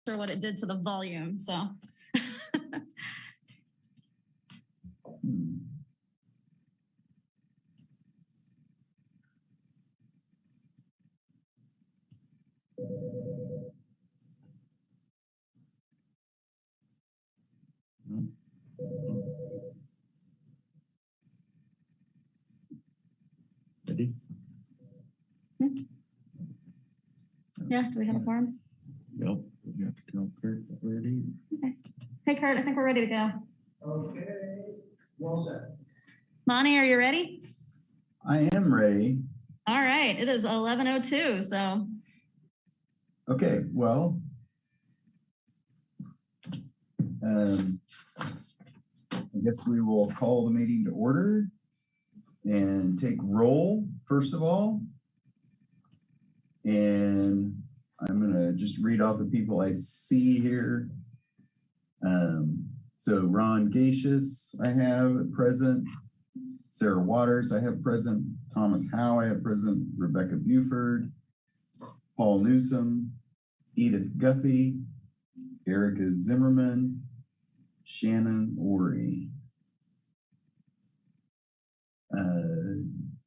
sure what it did to the volume. So. Ready? Yeah, do we have a form? Nope. You have to tell Kurt that we're ready. Okay. Hey, Kurt, I think we're ready to go. Okay, well said. Monte, are you ready? I am ready. All right, it is 11:02, so. Okay, well, I guess we will call the meeting to order and take roll, first of all. And I'm gonna just read off the people I see here. So Ron Gaches, I have present. Sarah Waters, I have present. Thomas Howe, I have present. Rebecca Buford, Paul Nuzum, Edith Guffey, Erica Zimmerman, Shannon Oury.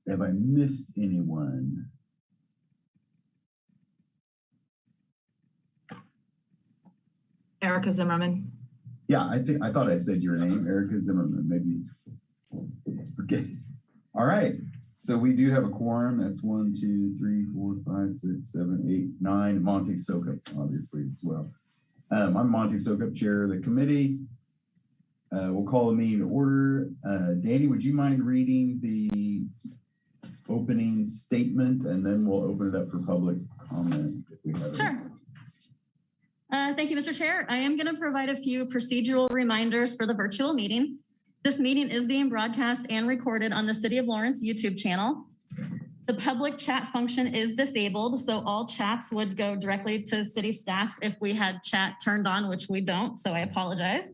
Have I missed anyone? Erica Zimmerman. Yeah, I thought I said your name, Erica Zimmerman, maybe. Okay. All right. So we do have a quorum. That's 1, 2, 3, 4, 5, 6, 7, 8, 9. Monte Soukup, obviously, as well. I'm Monte Soukup, chair of the committee. We'll call the meeting to order. Dani, would you mind reading the opening statement, and then we'll open it up for public comment if we have Sure. Thank you, Mr. Chair. I am going to provide a few procedural reminders for the virtual meeting. This meeting is being broadcast and recorded on the City of Lawrence YouTube channel. The public chat function is disabled, so all chats would go directly to city staff if we had chat turned on, which we don't, so I apologize.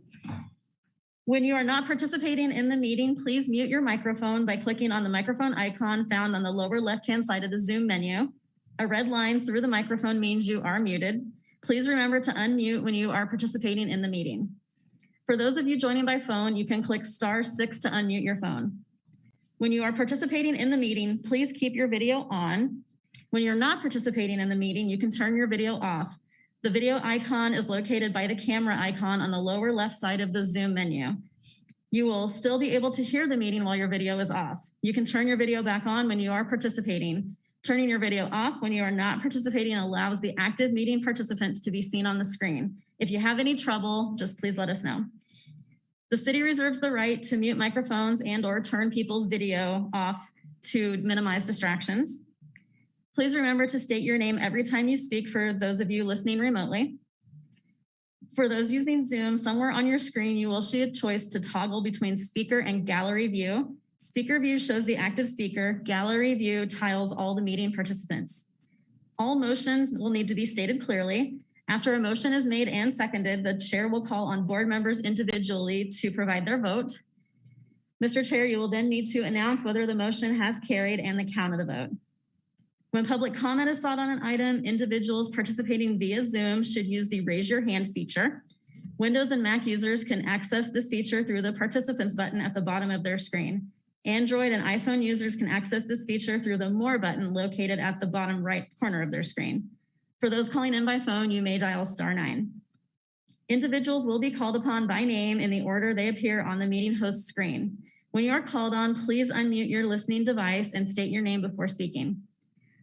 When you are not participating in the meeting, please mute your microphone by clicking on the microphone icon found on the lower left-hand side of the Zoom menu. A red line through the microphone means you are muted. Please remember to unmute when you are participating in the meeting. For those of you joining by phone, you can click *6 to unmute your phone. When you are participating in the meeting, please keep your video on. When you're not participating in the meeting, you can turn your video off. The video icon is located by the camera icon on the lower left side of the Zoom menu. You will still be able to hear the meeting while your video is off. You can turn your video back on when you are participating. Turning your video off when you are not participating allows the active meeting participants to be seen on the screen. If you have any trouble, just please let us know. The city reserves the right to mute microphones and/or turn people's video off to minimize distractions. Please remember to state your name every time you speak for those of you listening remotely. For those using Zoom, somewhere on your screen, you will see a choice to toggle between speaker and gallery view. Speaker view shows the active speaker. Gallery view tiles all the meeting participants. All motions will need to be stated clearly. After a motion is made and seconded, the chair will call on board members individually to provide their vote. Mr. Chair, you will then need to announce whether the motion has carried and the count of the vote. When public comment is sought on an item, individuals participating via Zoom should use the raise your hand feature. Windows and Mac users can access this feature through the participants button at the bottom of their screen. Android and iPhone users can access this feature through the More button located at the bottom right corner of their screen. For those calling in by phone, you may dial *9. Individuals will be called upon by name in the order they appear on the meeting host screen. When you are called on, please unmute your listening device and state your name before speaking.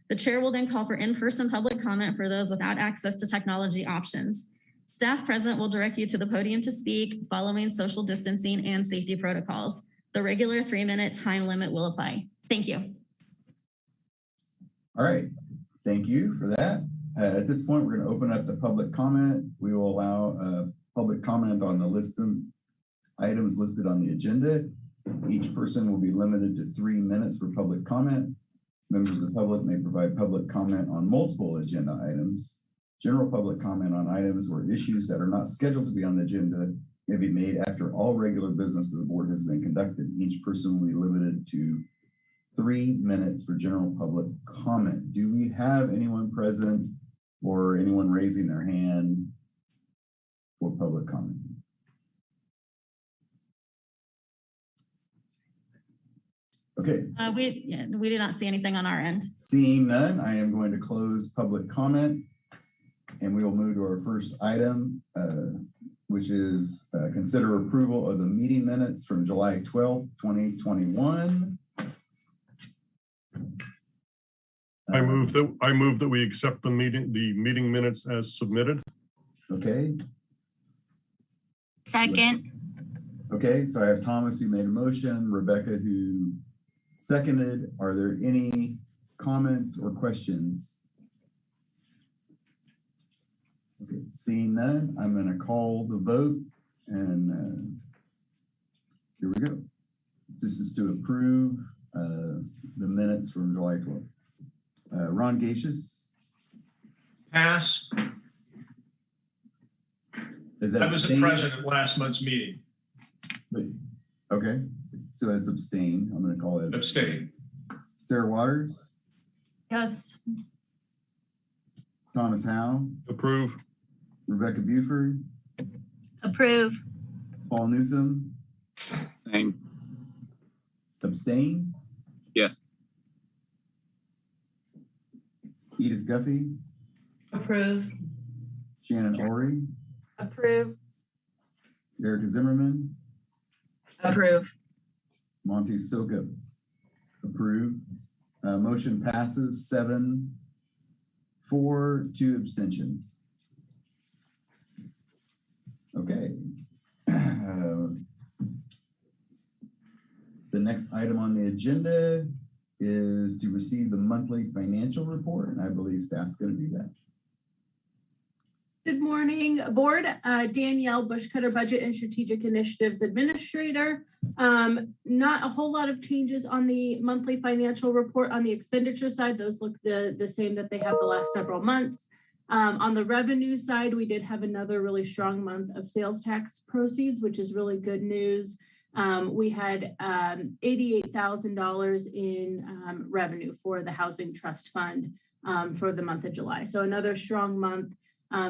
The chair will then call for in-person public comment for those without access to technology options. Staff present will direct you to the podium to speak, following social distancing and safety protocols. The regular 3-minute time limit will apply. Thank you. All right, thank you for that. At this point, we're going to open up the public comment. We will allow public comment on the list of items listed on the agenda. Each person will be limited to 3 minutes for public comment. Members of the public may provide public comment on multiple agenda items. General public comment on items or issues that are not scheduled to be on the agenda may be made after all regular business of the board has been conducted. Each person will be limited to 3 minutes for general public comment. Do we have anyone present or anyone raising their hand for public comment? Okay, We did not see anything on our end. seeing none, I am going to close public comment, and we will move to our first item, which is consider approval of the meeting minutes from July 12th, 2021. I move that we accept the meeting minutes as submitted. Okay, Second. okay, so I have Thomas who made a motion, Rebecca who seconded. Are there any comments or questions? Okay, seeing none, I'm going to call the vote, and here we go. This is to approve the minutes from July 12th. Ron Gaches, Pass. is that I wasn't abstain? present at last month's meeting. Okay, so it's abstain. I'm going to call it Abstain. Sarah Waters, Yes. Thomas Howe, Approve. Rebecca Buford, Approve. Paul Nuzum, Same. abstain. Yes. Edith Guffey, Approve. Shannon Oury, Approve. Erica Zimmerman, Approve. Monte Soukup, approved. Motion passes 7-4, 2 abstentions. Okay. The next item on the agenda is to receive the monthly financial report, and I believe staff's going to do that. Good morning, board. Danielle, Bushcutter Budget and Strategic Initiatives Administrator. Not a whole lot of changes on the monthly financial report on the expenditure side. Those look the same that they have the last several months. On the revenue side, we did have another really strong month of sales tax proceeds, which is really good news. We had $88,000 in revenue for the Housing Trust Fund for the month of July. So another strong month.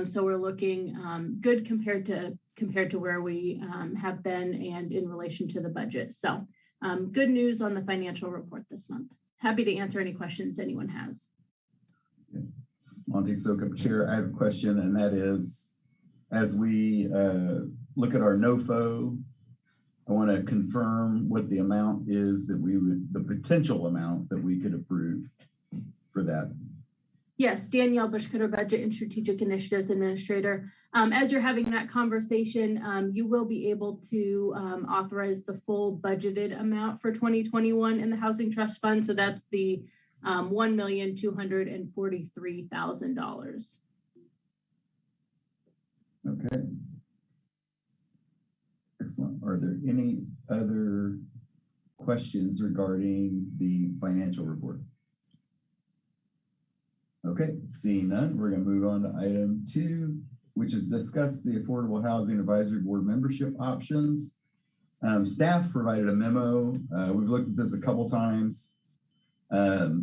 So we're looking good compared to where we have been and in relation to the budget. So good news on the financial report this month. Happy to answer any questions anyone has. Monte Soukup Chair, I have a question, and that is, as we look at our NOFO, I want to confirm what the amount is that the potential amount that we could approve for that. Yes, Danielle, Bushcutter Budget and Strategic Initiatives Administrator. As you're having that conversation, you will be able to authorize the full budgeted amount for 2021 in the Housing Trust Fund. So that's the $1,243,000. Okay. Excellent. Are there any other questions regarding the financial report? Okay, seeing none, we're going to move on to item 2, which is discuss the Affordable Housing Advisory Board membership options. Staff provided a memo. We've looked at this a couple times. So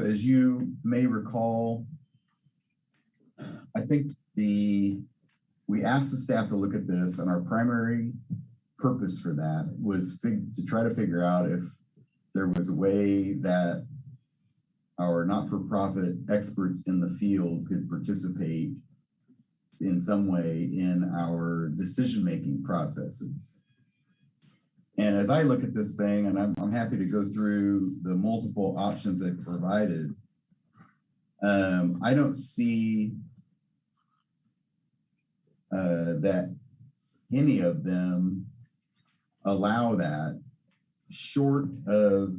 as you may recall, I think we asked the staff to look at this, and our primary purpose for that was to try to figure out if there was a way that our not-for-profit experts in the field could participate in some way in our decision-making processes. And as I look at this thing, and I'm happy to go through the multiple options they've provided, I don't see that any of them allow that, short of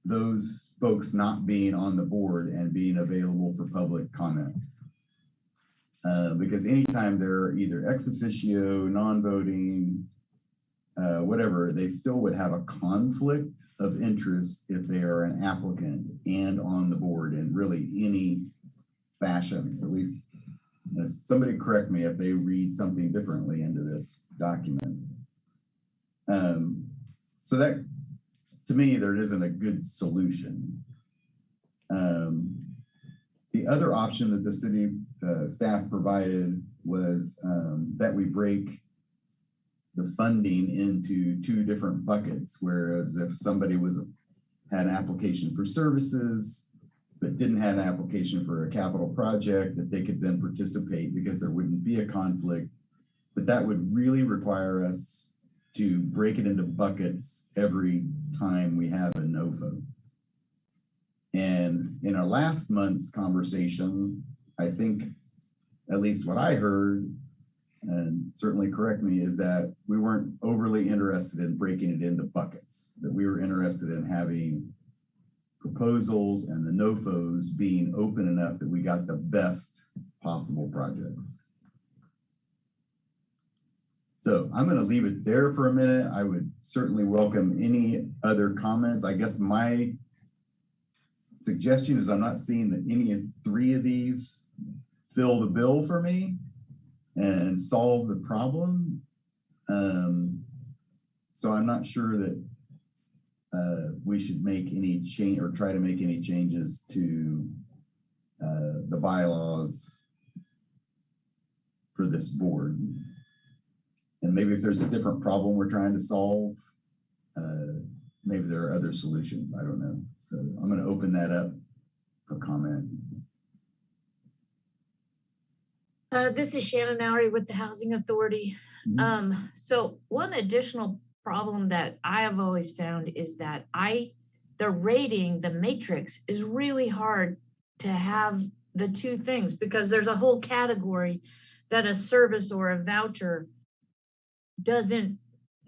those folks not being on the board and being available for public comment. Because anytime they're either ex officio, non-voting, whatever, they still would have a conflict of interest if they are an applicant and on the board in really any fashion. At least somebody correct me if they read something differently into this document. So that, to me, there isn't a good solution. The other option that the city staff provided was that we break the funding into two different buckets, whereas if somebody had an application for services, but didn't have an application for a capital project, that they could then participate because there wouldn't be a conflict. But that would really require us to break it into buckets every time we have a no vote. And in our last month's conversation, I think, at least what I heard, and certainly correct me, is that we weren't overly interested in breaking it into buckets, that we were interested in having proposals and the NOFOs being open enough that we got the best possible projects. So I'm going to leave it there for a minute. I would certainly welcome any other comments. I guess my suggestion is I'm not seeing that any of three of these fill the bill for me and solve the problem. So I'm not sure that we should make any change or try to make any changes to the bylaws for this board. And maybe if there's a different problem we're trying to solve, maybe there are other solutions. I don't know. So I'm going to open that up for comment. This is Shannon Oury with the Housing Authority. So one additional problem that I have always found is that the rating, the matrix, is really hard to have the two things, because there's a whole category that a service or a voucher doesn't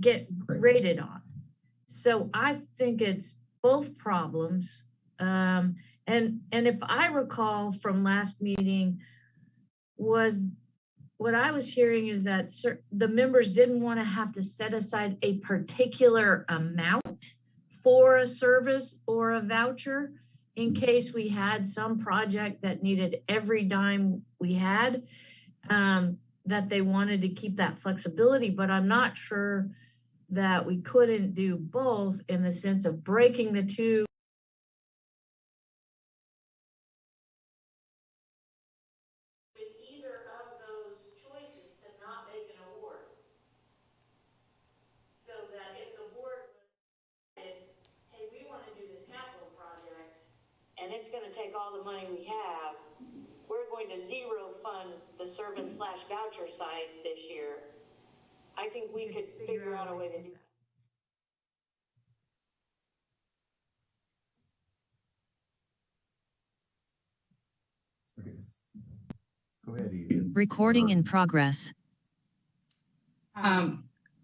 get rated on. So I think it's both problems. And if I recall from last meeting, was what I was hearing is that the members didn't want to have to set aside a particular amount for a service or a voucher in case we had some project that needed every dime we had, that they wanted to keep that flexibility. But I'm not sure that we couldn't do both in the sense of breaking the two. And it's going to take all the money we have. We're going to zero fund the service/voucher side this year. I think we could figure out a way to do that. Okay. Go ahead, Edith. Recording in progress.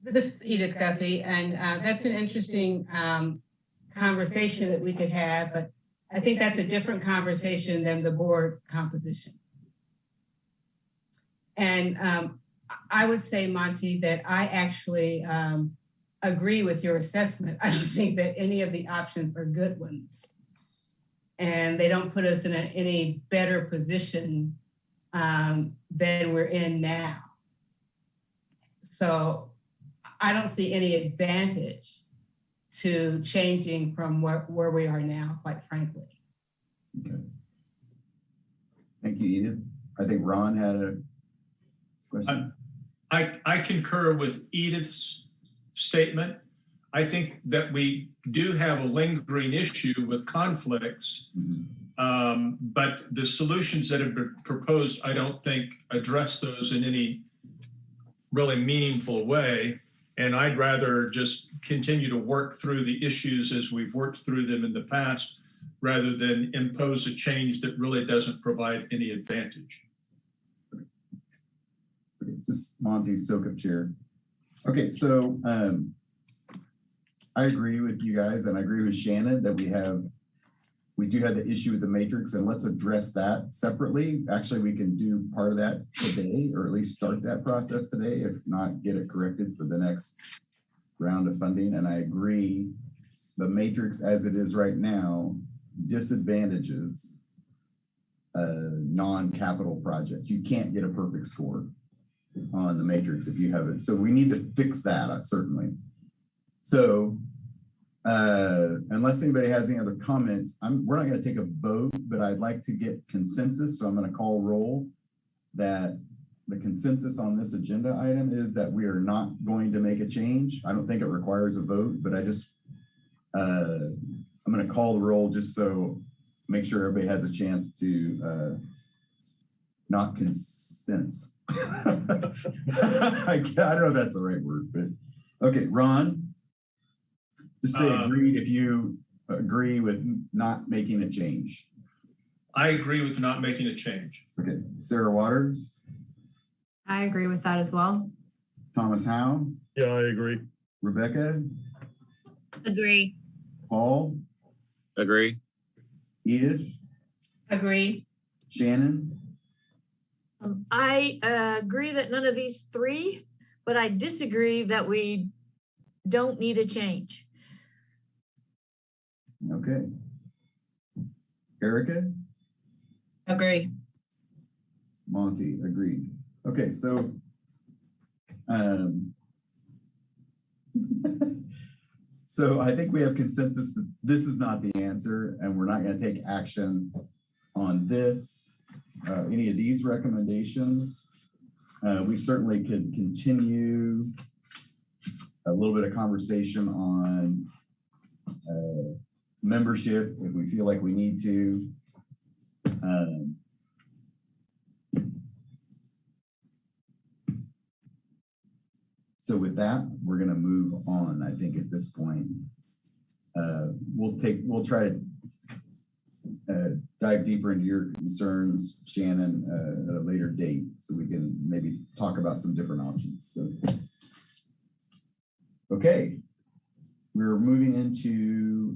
This is Edith Guthrie, and that's an interesting conversation that we could have, but I think that's a different conversation than the board composition. And I would say, Monte, that I actually agree with your assessment. I don't think that any of the options are good ones. And they don't put us in any better position than we're in now. So I don't see any advantage to changing from where we are now, quite frankly. Okay. Thank you, Edith. I think Ron had a question. I concur with Edith's statement. I think that we do have a lingering issue with conflicts, but the solutions that have been proposed, I don't think address those in any really meaningful way. And I'd rather just continue to work through the issues as we've worked through them in the past, rather than impose a change that really doesn't provide any advantage. This is Monte, Soukup chair. Okay, so I agree with you guys, and I agree with Shannon that we do have the issue with the matrix, and let's address that separately. Actually, we can do part of that today, or at least start that process today, if not get it corrected for the next round of funding. And I agree, the matrix as it is right now disadvantages non-capital projects. You can't get a perfect score on the matrix if you have it. So we need to fix that, certainly. So unless anybody has any other comments, we're not going to take a vote, but I'd like to get consensus. So I'm going to call roll that the consensus on this agenda item is that we are not going to make a change. I don't think it requires a vote, but I'm going to call the roll just so make sure everybody has a chance to not consent. I don't know if that's the right word, but okay, Ron, just say agreed if you agree with not making a change. I agree with not making a change. Okay, Sarah Waters. I agree with that as well. Thomas Howe. Yeah, I agree. Rebecca. Agree. Paul. Agree. Edith. Agree. Shannon. I agree that none of these three, but I disagree that we don't need a change. Okay. Erica. Agree. Monte, agreed. Okay, so so I think we have consensus that this is not the answer, and we're not going to take action on this, any of these recommendations. We certainly could continue a little bit of conversation on membership if we feel like we need to. So with that, we're going to move on. I think at this point, we'll try to dive deeper into your concerns, Shannon, at a later date, so we can maybe talk about some different options. So, okay, we're moving into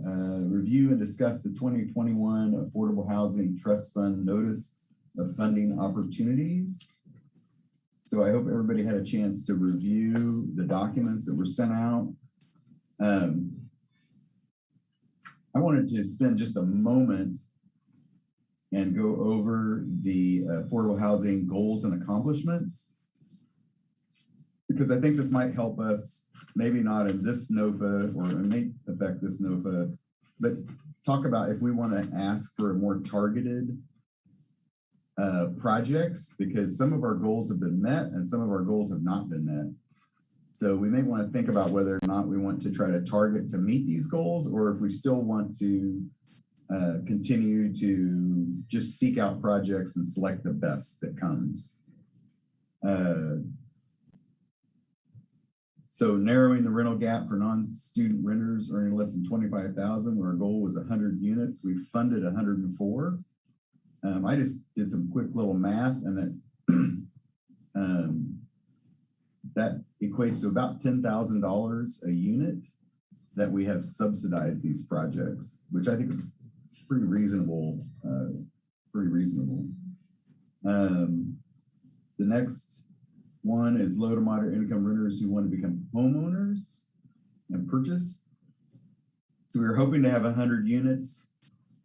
review and discuss the 2021 Affordable Housing Trust Fund Notice of Funding Opportunities. So I hope everybody had a chance to review the documents that were sent out. I wanted to spend just a moment and go over the affordable housing goals and accomplishments, because I think this might help us, maybe not in this NOFA, or it may affect this NOFA, but talk about if we want to ask for a more targeted projects, because some of our goals have been met and some of our goals have not been met. So we may want to think about whether or not we want to try to target to meet these goals, or if we still want to continue to just seek out projects and select the best that comes. So narrowing the rental gap for non-student renters earning less than $25,000, where our goal was 100 units, we funded 104. I just did some quick little math, and that equates to about $10,000 a unit that we have subsidized these projects, which I think is pretty reasonable. The next one is low to moderate income renters who want to become homeowners and purchase. So we were hoping to have 100 units,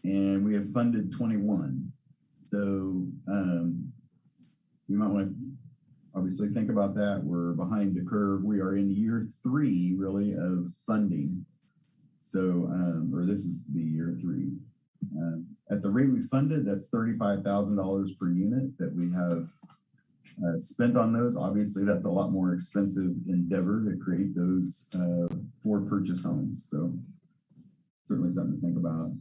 and we have funded 21. So we might want to obviously think about that. We're behind the curve. We are in year 3, really, of funding. So, or this is the year 3. At the rate we funded, that's $35,000 per unit that we have spent on those. Obviously, that's a lot more expensive endeavor to create those for purchase homes. So certainly something to think about.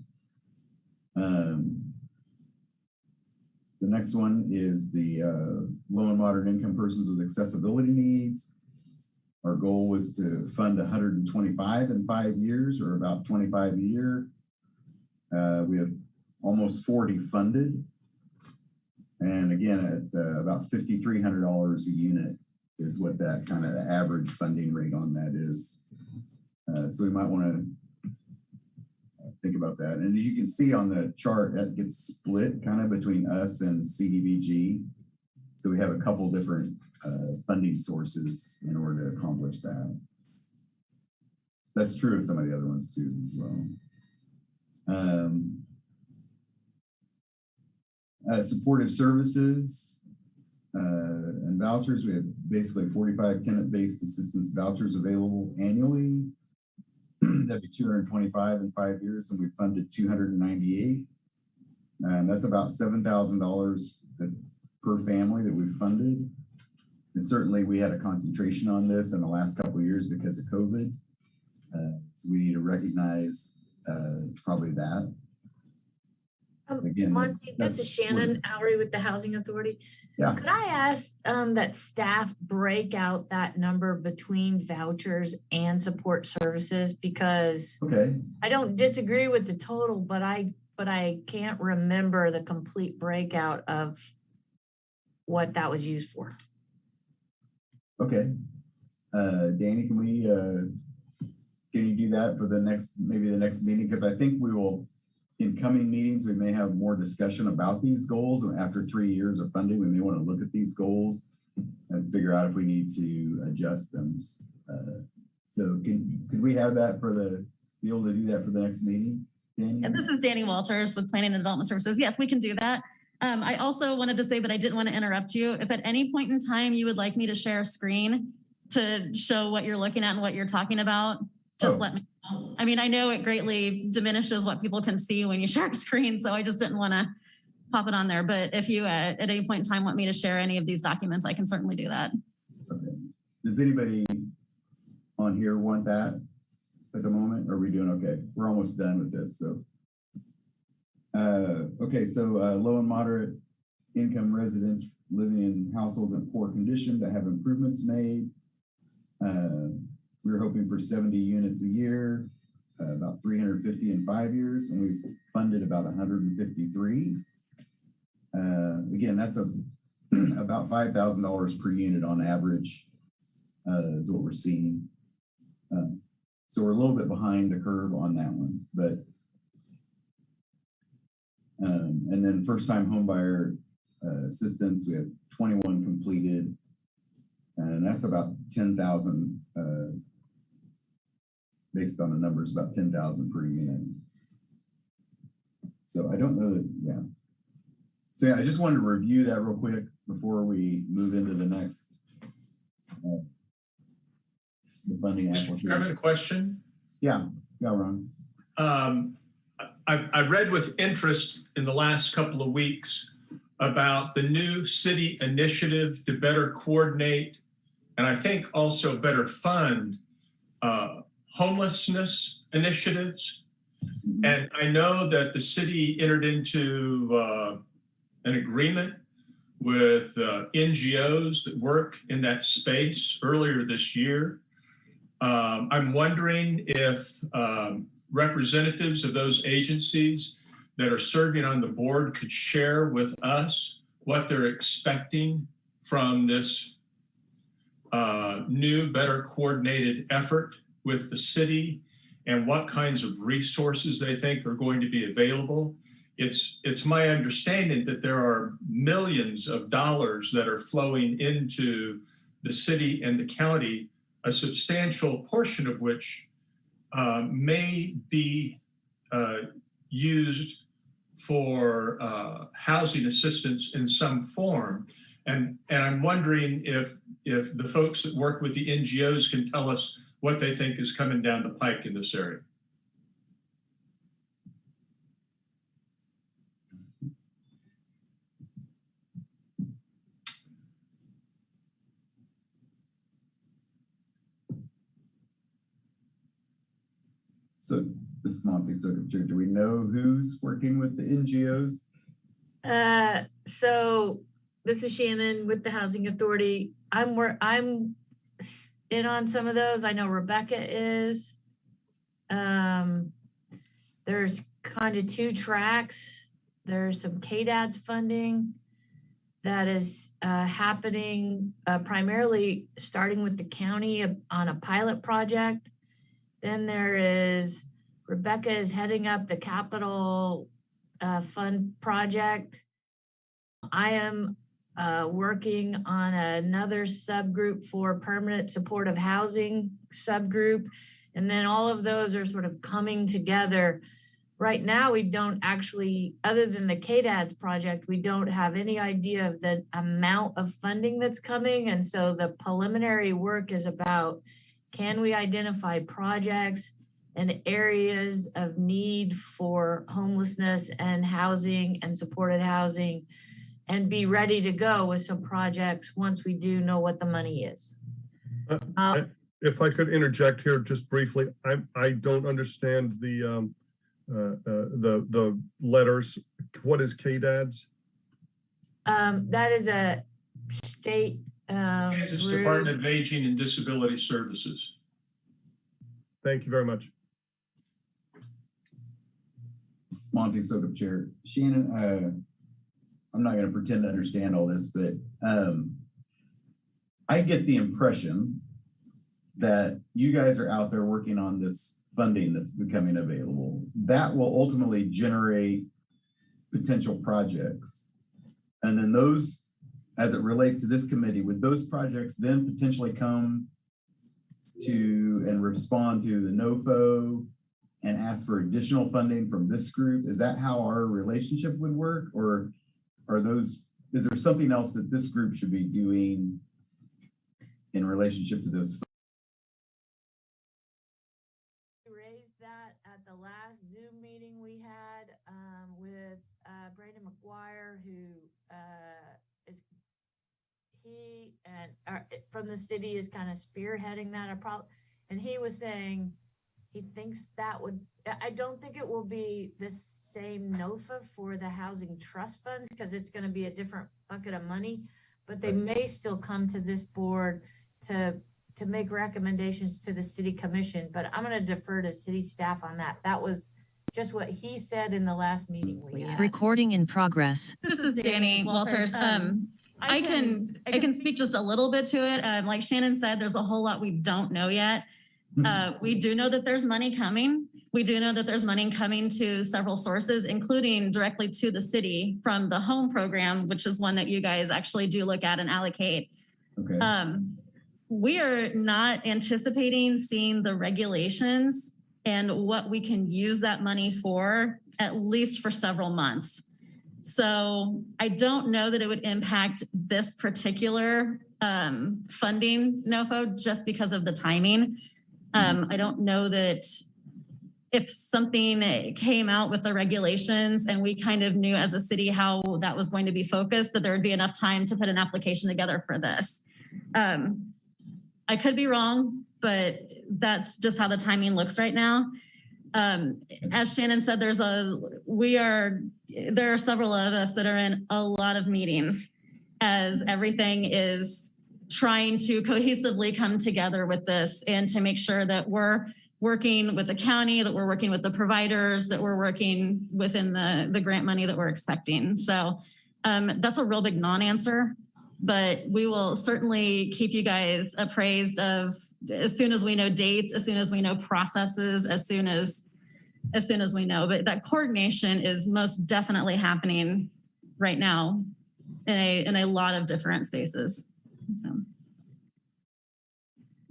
The next one is the low and moderate income persons with accessibility needs. Our goal was to fund 125 in 5 years, or about 25 a year. We have almost 40 funded. And again, at about $5,300 a unit is what that kind of average funding rate on that is. So we might want to think about that. And as you can see on the chart, that gets split kind of between us and CDBG. So we have a couple different funding sources in order to accomplish that. That's true of some of the other ones too as well. Supportive services and vouchers. We have basically 45 tenant-based assistance vouchers available annually. That'd be 225 in 5 years, and we funded 298. That's about $7,000 per family that we've funded. And certainly we had a concentration on this in the last couple of years because of COVID. So we need to recognize probably that. Again, Monte, this is Shannon Oury with the Housing Authority. Yeah. Could I ask that staff break out that number between vouchers and support services? Because Okay. I don't disagree with the total, but I can't remember the complete breakout of what that was used for. Okay. Dani, can you do that for maybe the next meeting? Because I think we will, in coming meetings, we may have more discussion about these goals. And after 3 years of funding, we may want to look at these goals and figure out if we need to adjust them. So could we have that be able to do that for the next meeting? Dani? Yeah, this is Dani Walters with Planning and Development Services. Yes, we can do that. I also wanted to say, but I didn't want to interrupt you. If at any point in time you would like me to share a screen to show what you're looking at and what you're talking about, just let me know. I mean, I know it greatly diminishes what people can see when you share a screen, so I just didn't want to pop it on there. But if you at any point in time want me to share any of these documents, I can certainly do that. Okay. Does anybody on here want that at the moment? Or are we doing okay? We're almost done with this. So, okay. So low and moderate income residents living in households in poor condition that have improvements made. We're hoping for 70 units a year, about 350 in 5 years, and we've funded about 153. Again, that's about $5,000 per unit on average is what we're seeing. So we're a little bit behind the curve on that one, but and then first-time homebuyer assistance, we have 21 completed, and that's about 10,000. Based on the numbers, about 10,000 per unit. So I don't know that, yeah. So yeah, I just wanted to review that real quick before we move into the next the funding application. Chairman, a question? Yeah, Ron. I read with interest in the last couple of weeks about the new city initiative to better coordinate and I think also better fund homelessness initiatives. And I know that the city entered into an agreement with NGOs that work in that space earlier this year. I'm wondering if representatives of those agencies that are serving on the board could share with us what they're expecting from this new, better coordinated effort with the city and what kinds of resources they think are going to be available. It's my understanding that there are millions of dollars that are flowing into the city and the county, a substantial portion of which may be used for housing assistance in some form. And I'm wondering if the folks that work with the NGOs can tell us what they think is coming down the pike in this area. So this is Monte, Soukup. Do we know who's working with the NGOs? So this is Shannon with the Housing Authority. I'm in on some of those. I know Rebecca is. There's kind of two tracks. There's some KDADS funding that is happening primarily starting with the county on a pilot project. Then there is, Rebecca is heading up the capital fund project. I am working on another subgroup for permanent supportive housing subgroup. And then all of those are sort of coming together. Right now, we don't actually, other than the KDADS project, we don't have any idea of the amount of funding that's coming. And so the preliminary work is about, can we identify projects and areas of need for homelessness and housing and supported housing and be ready to go with some projects once we do know what the money is. If I could interject here just briefly, I don't understand the letters. What is KDADS? That is a state Kansas group. Department of Aging and Disability Services. Thank you very much. Monte, Soukup Chair. Shannon, I'm not going to pretend to understand all this, but I get the impression that you guys are out there working on this funding that's becoming available. That will ultimately generate potential projects. And then those, as it relates to this committee, would those projects then potentially come to and respond to the NOFO and ask for additional funding from this group? Is that how our relationship would work? Or is there something else that this group should be doing in relationship to those? We raised that at the last Zoom meeting we had with Brandon McGuire, who is from the city is kind of spearheading that. And he was saying he thinks that would, I don't think it will be the same NOFA for the housing trust funds because it's going to be a different bucket of money, but they may still come to this board to make recommendations to the city commission. But I'm going to defer to city staff on that. That was just what he said in the last meeting we had. Recording in progress. This is Dani Walters. I can speak just a little bit to it. Like Shannon said, there's a whole lot we don't know yet. We do know that there's money coming. We do know that there's money coming to several sources, including directly to the city from the home program, which is one that you guys actually do look at and allocate. Okay. We are not anticipating seeing the regulations and what we can use that money for, at least for several months. So I don't know that it would impact this particular funding NOFO just because of the timing. I don't know that if something came out with the regulations and we kind of knew as a city how that was going to be focused, that there would be enough time to put an application together for this. I could be wrong, but that's just how the timing looks right now. As Shannon said, there are several of us that are in a lot of meetings as everything is trying to cohesively come together with this and to make sure that we're working with the county, that we're working with the providers, that we're working within the grant money that we're expecting. So that's a real big non-answer, but we will certainly keep you guys appraised of as soon as we know dates, as soon as we know processes, as soon as we know. But that coordination is most definitely happening right now in a lot of different spaces. So.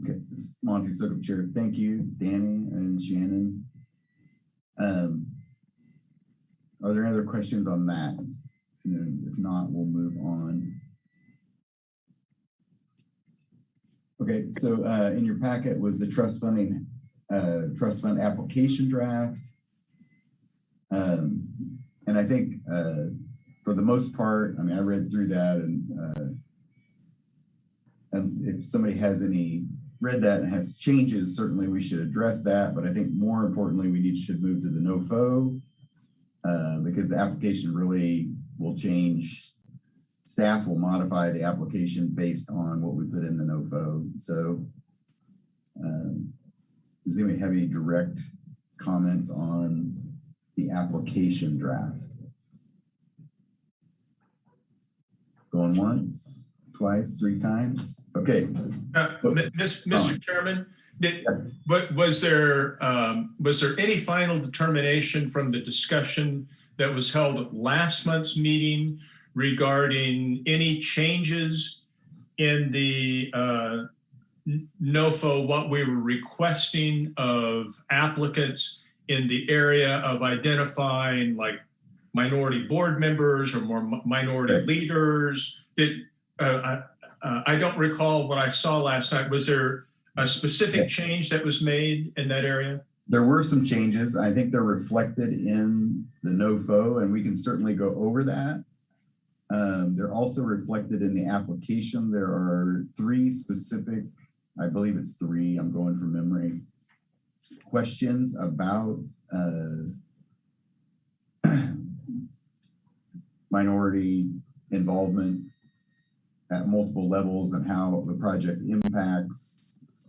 Okay, this is Monte, Soukup Chair. Thank you, Dani and Shannon. Are there any other questions on that? And if not, we'll move on. Okay, so in your packet was the trust fund application draft. And I think for the most part, I mean, I read through that and if somebody has read that and has changes, certainly we should address that. But I think more importantly, we should move to the NOFO because the application really will change. Staff will modify the application based on what we put in the NOFO. So does anybody have any direct comments on the application draft? Going once, twice, three times? Okay. Mr. Chairman, was there any final determination from the discussion that was held at last month's meeting regarding any changes in the NOFO, what we were requesting of applicants in the area of identifying like minority board members or more minority leaders? I don't recall what I saw last night. Was there a specific change that was made in that area? There were some changes. I think they're reflected in the NOFO, and we can certainly go over that. They're also reflected in the application. There are 3 specific, I believe it's 3, I'm going from memory, questions about minority involvement at multiple levels and how the project impacts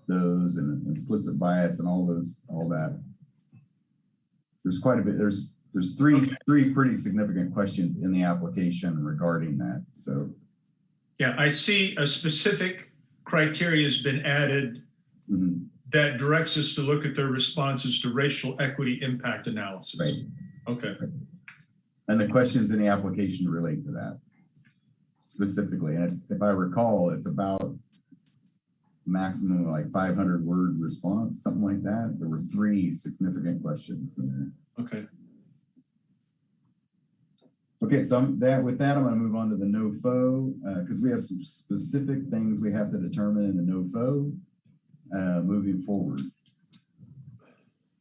those and implicit bias and all that. There's quite a bit. There's three pretty significant questions in the application regarding that. So yeah, I see a specific criteria has been added that directs us to look at their responses to racial equity impact analysis. Right. Okay. And the questions in the application relate to that specifically. And it's, if I recall, it's about maximum like 500 word response, something like that. There were 3 significant questions in there. Okay. Okay, so with that, I'm going to move on to the no-fo because we have some specific things we have to determine in the no-fo moving forward.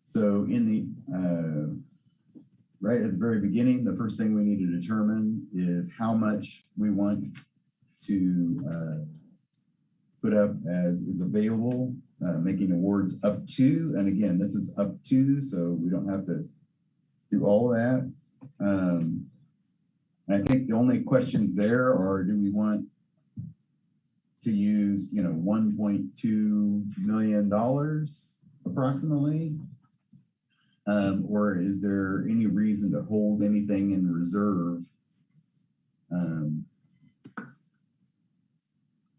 So in the right at the very beginning, the first thing we need to determine is how much we want to put up as is available, making awards up to, and again, this is up to, so we don't have to do all that. And I think the only questions there are, do we want to use, $1.2 million approximately? Or is there any reason to hold anything in reserve?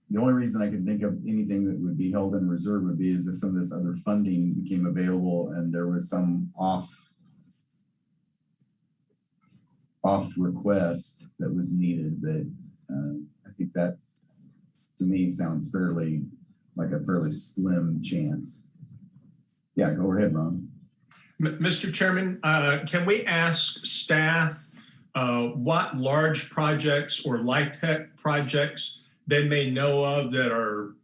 The only reason I can think of anything that would be held in reserve would be as if some of this other funding became available and there was some off request that was needed. That I think that to me sounds like a fairly slim chance. Yeah, go ahead, Ron. Mr. Chairman, can we ask staff what large projects or light-tech projects they may know of that are,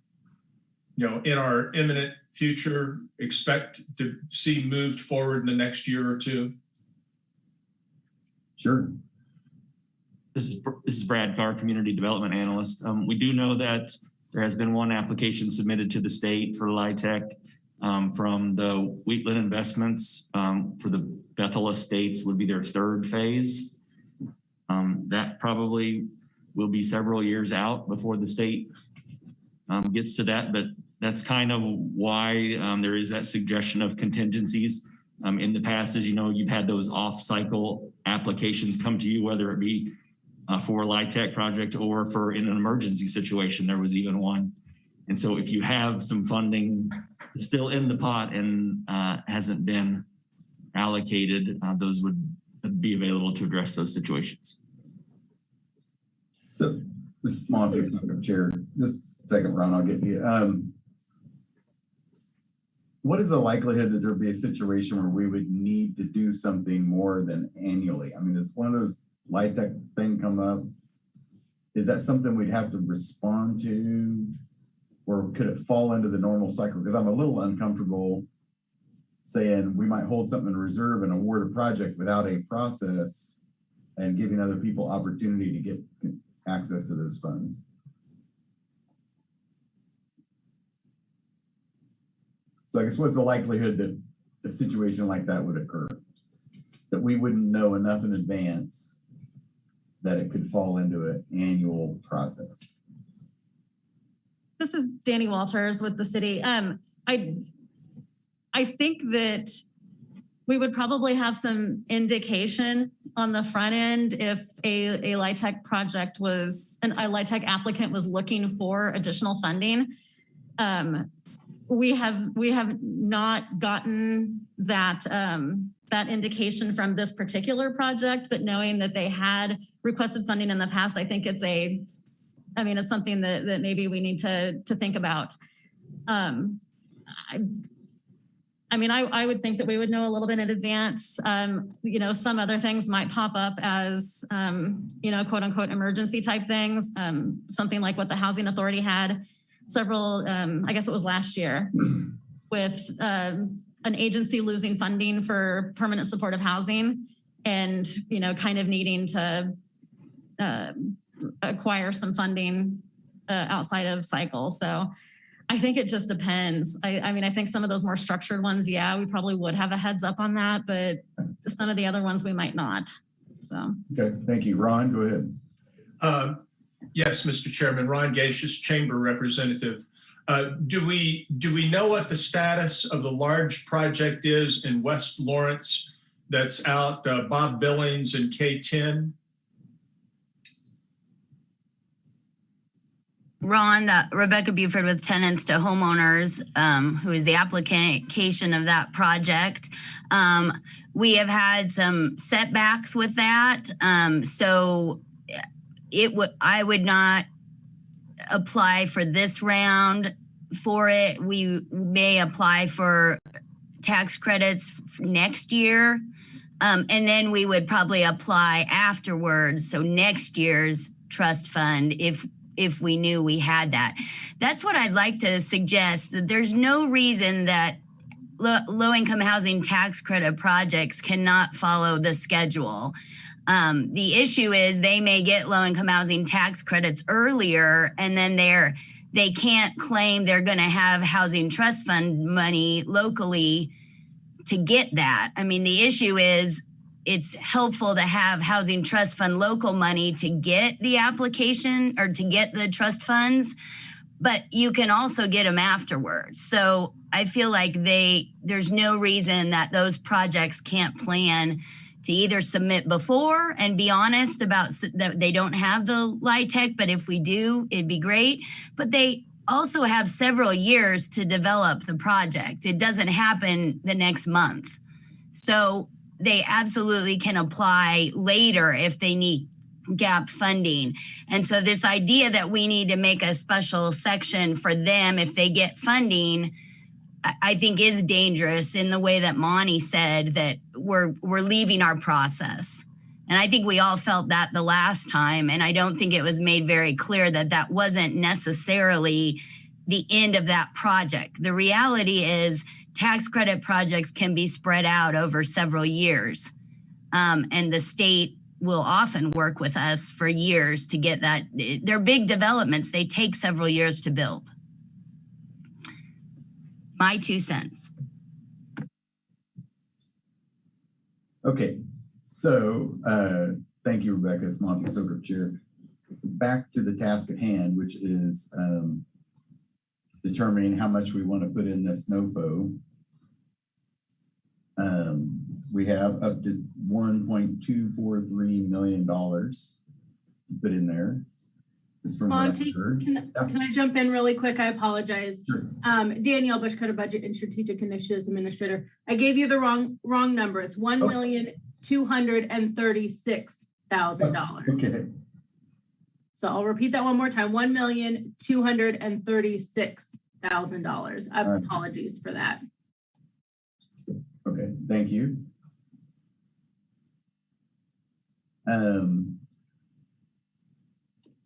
in our imminent future, expect to see moved forward in the next year or 2? Sure. This is Brad Karr, Community Development Analyst. We do know that there has been one application submitted to the state for LIHTC from the Wheatland Investments for the Bethel Estates would be their 3rd phase. That probably will be several years out before the state gets to that, but that's kind of why there is that suggestion of contingencies. In the past, as you know, you've had those off-cycle applications come to you, whether it be for a LIHTC project or for in an emergency situation. There was even one. And so if you have some funding still in the pot and hasn't been allocated, those would be available to address those situations. So this is Monte, Soukup Chair. Just a second, Ron, I'll get you. What is the likelihood that there'd be a situation where we would need to do something more than annually? I mean, is one of those LIHTC thing come up? Is that something we'd have to respond to? Or could it fall into the normal cycle? Because I'm a little uncomfortable saying we might hold something in reserve and award a project without a process and giving other people opportunity to get access to those funds. So I guess what's the likelihood that a situation like that would occur? That we wouldn't know enough in advance that it could fall into an annual process? This is Dani Walters with the city. I think that we would probably have some indication on the front end if a LIHTC project was, a LIHTC applicant was looking for additional funding. We have not gotten that that indication from this particular project, but knowing that they had requested funding in the past, I think it's it's something that maybe we need to think about. I would think that we would know a little bit in advance. Some other things might pop up as, quote unquote, emergency type things. Something like what the Housing Authority had several, I guess it was last year, with an agency losing funding for permanent supportive housing and, kind of needing to acquire some funding outside of cycle. So I think it just depends. I mean, I think some of those more structured ones, yeah, we probably would have a heads up on that, but some of the other ones we might not. So. Okay, thank you. Ron, go ahead. Yes, Mr. Chairman, Ron Gaches, Chamber Representative. Do we know what the status of the large project is in West Lawrence that's out Bob Billings and K10? Ron, Rebecca Buford with Tenants to Homeowners, who is the application of that project. We have had some setbacks with that. So I would not apply for this round for it. We may apply for tax credits next year. And then we would probably apply afterwards. So next year's trust fund, if we knew we had that. That's what I'd like to suggest, that there's no reason that low-income housing tax credit projects cannot follow the schedule. The issue is they may get low-income housing tax credits earlier, and then they can't claim they're going to have housing trust fund money locally to get that. I mean, the issue is it's helpful to have housing trust fund local money to get the application or to get the trust funds, but you can also get them afterwards. So I feel like there's no reason that those projects can't plan to either submit before and be honest about that they don't have the LIHTC, but if we do, it'd be great. But they also have several years to develop the project. It doesn't happen the next month. So they absolutely can apply later if they need gap funding. And so this idea that we need to make a special section for them if they get funding, I think is dangerous in the way that Monte said that we're leaving our process. And I think we all felt that the last time, and I don't think it was made very clear that that wasn't necessarily the end of that project. The reality is tax credit projects can be spread out over several years. And the state will often work with us for years to get that. They're big developments. They take several years to build. My 2 cents. Okay, so thank you, Rebecca. It's Monte, Soukup Chair. Back to the task at hand, which is determining how much we want to put in this NOFO. We have up to $1.243 million to put in there. Monte, can I jump in really quick? I apologize. Sure. Danielle Bushcutter, Budget and Strategic Initiatives Administrator. I gave you the wrong number. It's $1,236,000. Okay. So I'll repeat that one more time. $1,236,000. Apologies for that. Okay, thank you.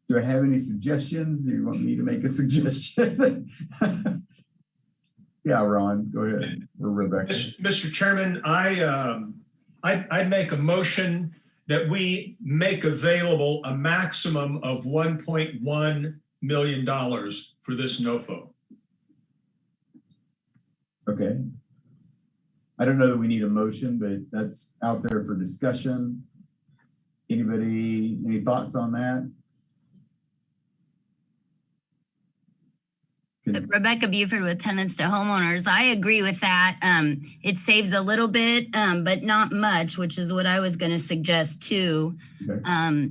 Do I have any suggestions? Do you want me to make a suggestion? Yeah, Ron, go ahead. Or Rebecca. Mr. Chairman, I'd make a motion that we make available a maximum of $1.1 million for this NOFO. Okay. I don't know that we need a motion, but that's out there for discussion. Anybody, any thoughts on that? Rebecca Buford with Tenants to Homeowners. I agree with that. It saves a little bit, but not much, which is what I was going to suggest too. Okay.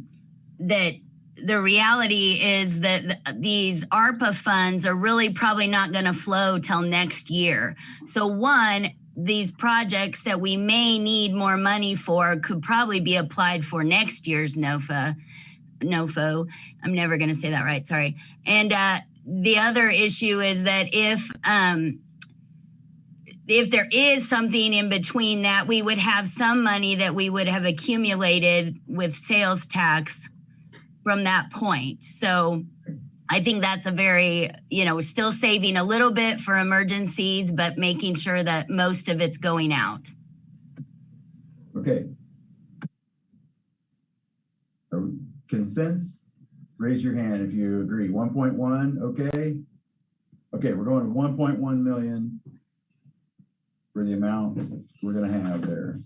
That the reality is that these ARPA funds are really probably not going to flow till next year. So one, these projects that we may need more money for could probably be applied for next year's NOFO. I'm never going to say that right. Sorry. And the other issue is that if there is something in between that, we would have some money that we would have accumulated with sales tax from that point. So I think that's a very, still saving a little bit for emergencies, but making sure that most of it's going out. Okay. Consents? raise your hand if you agree. 1.1, okay? Okay, we're going to 1.1 million for the amount we're gonna have there.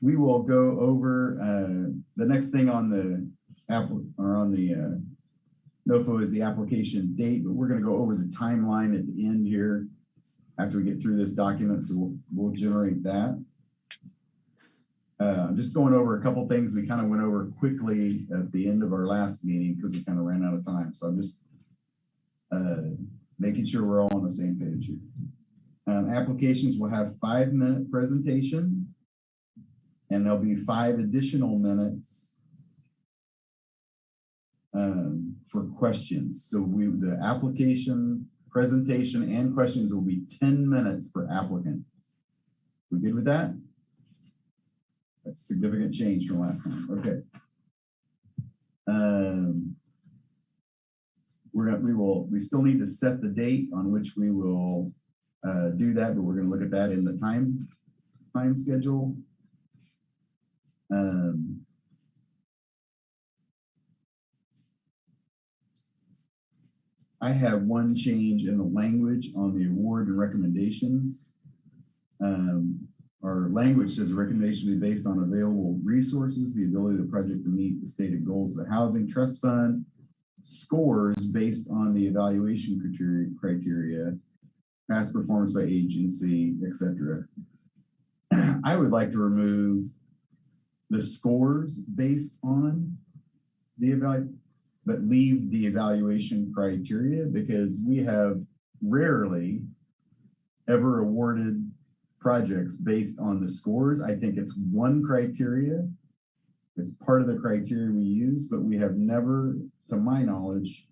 We will go over the next thing on the NOFO is the application date, but we're gonna go over the timeline at the end here after we get through this document, so we'll generate that. I'm just going over a couple things we kind of went over quickly at the end of our last meeting because we kind of ran out of time. So I'm just making sure we're all on the same page here. Applications will have 5-minute presentation, and there'll be 5 additional minutes for questions. So the application, presentation, and questions will be 10 minutes per applicant. We good with that? That's significant change from last time. Okay. We still need to set the date on which we will do that, but we're going to look at that in the time schedule. I have one change in the language on the award and recommendations. Our language says the recommendation be based on available resources, the ability of the project to meet the stated goals of the Housing Trust Fund, scores based on the evaluation criteria, past performance by agency, etc. I would like to remove the scores based on the evaluation, but leave the evaluation criteria, because we have rarely ever awarded projects based on the scores. I think it's one criteria. It's part of the criteria we use, but we have never, to my knowledge,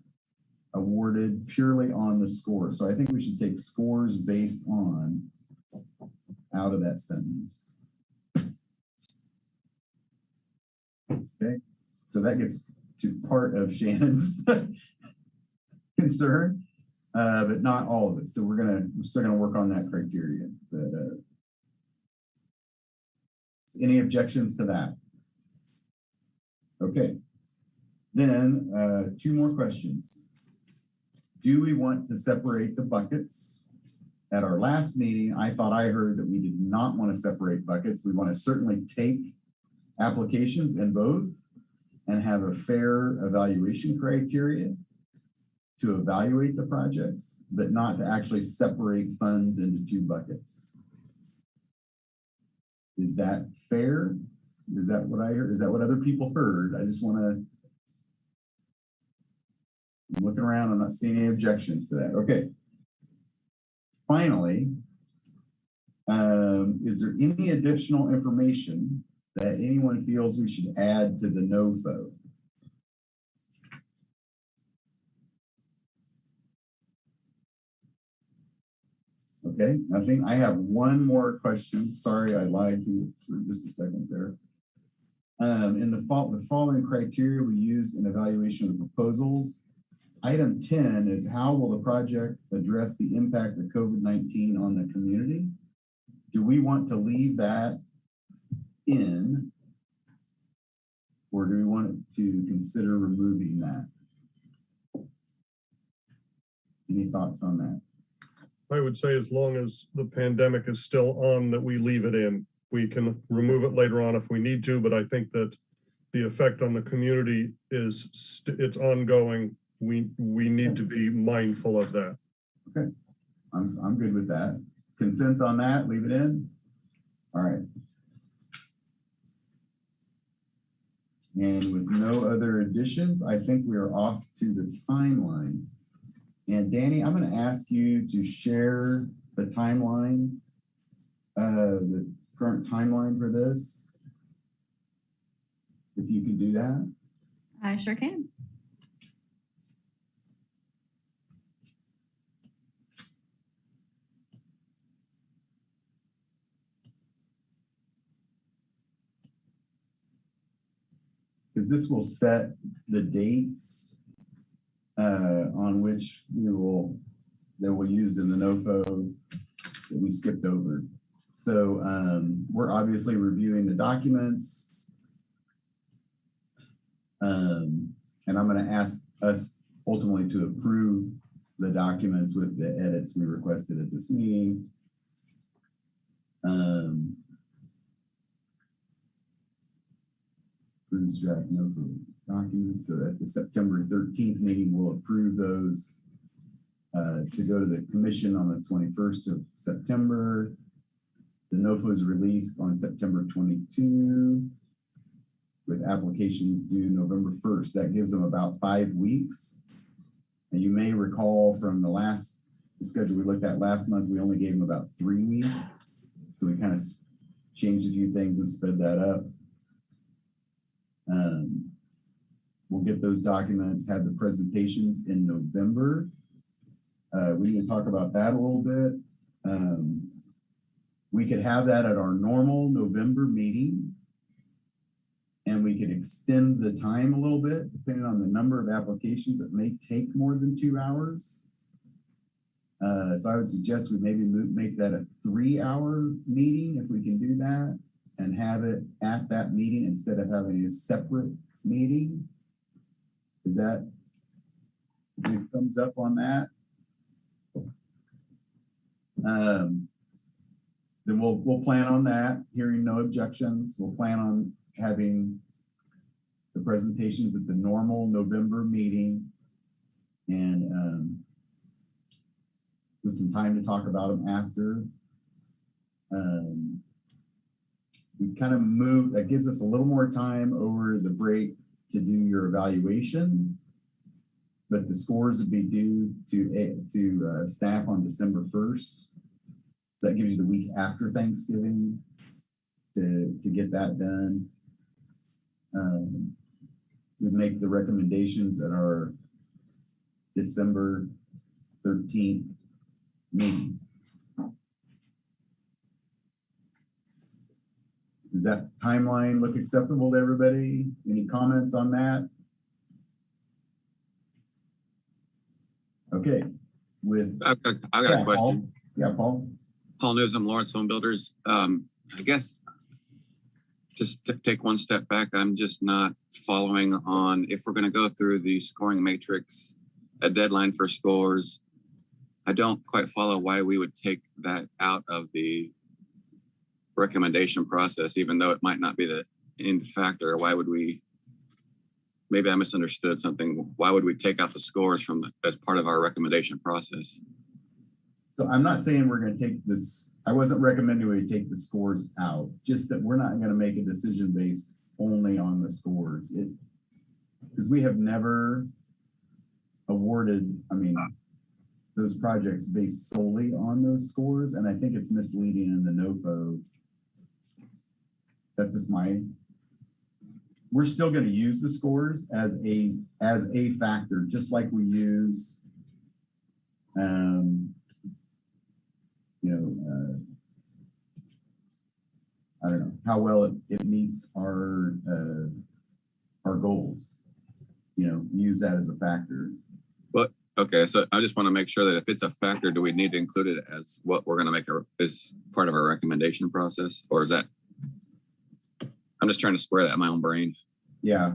awarded purely on the score. So I think we should take scores based on out of that sentence. Okay, so that gets to part of Shannon's concern, but not all of it. So we're still gonna work on that criteria. But any objections to that? Okay, then 2 more questions. Do we want to separate the buckets? At our last meeting, I thought I heard that we did not want to separate buckets. We want to certainly take applications in both and have a fair evaluation criteria to evaluate the projects, but not to actually separate funds into 2 buckets. Is that fair? Is that what I heard? Is that what other people heard? I just want to, I'm looking around, I'm not seeing any objections to that. Okay. Finally, is there any additional information that anyone feels we should add to the NOFO? Okay, I think I have one more question. Sorry, I lied to you for just a second there. In the following criteria we used in evaluation of proposals, item 10 is how will the project address the impact of COVID-19 on the community? Do we want to leave that in, or do we want to consider removing that? Any thoughts on that? I would say as long as the pandemic is still on, that we leave it in. We can remove it later on if we need to, but I think that the effect on the community is it's ongoing. We need to be mindful of that. Okay, I'm good with that. Consents on that, leave it in. All right. And with no other additions, I think we are off to the timeline. And Dani, I'm going to ask you to share the timeline, the current timeline for this. If you can do that. I sure can. Because this will set the dates on which that we'll use in the NOFO that we skipped over. So we're obviously reviewing the documents. And I'm going to ask us ultimately to approve the documents with the edits we requested at this meeting. Approves draft NOFA documents. So at the September 13th meeting, we'll approve those to go to the commission on the 21st of September. The NOFA is released on September 22 with applications due November 1st. That gives them about 5 weeks. And you may recall from the last schedule we looked at last month, we only gave them about 3 weeks. So we kind of changed a few things and sped that up. We'll get those documents, have the presentations in November. We need to talk about that a little bit. We could have that at our normal November meeting, and we could extend the time a little bit, depending on the number of applications. It may take more than 2 hours. So I would suggest we maybe make that a 3-hour meeting if we can do that, and have it at that meeting instead of having a separate meeting. Is that a thumbs up on that? Then we'll plan on that, hearing no objections. We'll plan on having the presentations at the normal November meeting, and with some time to talk about them after. We kind of move, that gives us a little more time over the break to do your evaluation, but the scores would be due to staff on December 1st. So that gives you the week after Thanksgiving to get that done. We make the recommendations at our December 13th meeting. Does that timeline look acceptable to everybody? Any comments on that? Okay. I've got a question. Paul. Yeah, Paul. Paul Nuzum, Lawrence Home Builders. I guess just to take one step back, I'm just not following on if we're going to go through the scoring matrix, a deadline for scores. I don't quite follow why we would take that out of the recommendation process, even though it might not be the end factor. Why would we? Maybe I misunderstood something. Why would we take out the scores from as part of our recommendation process? So I'm not saying we're going to take this. I wasn't recommending we take the scores out, just that we're not going to make a decision based only on the scores. Because we have never awarded, those projects based solely on those scores. And I think it's misleading in the NOFO. That's just we're still going to use the scores as a factor, just like we use, I don't know how well it meets our goals, use that as a factor. Well, okay. So I just want to make sure that if it's a factor, do we need to include it as what we're going to make as part of our recommendation process? Or is that, I'm just trying to square that in my own brain. Yeah.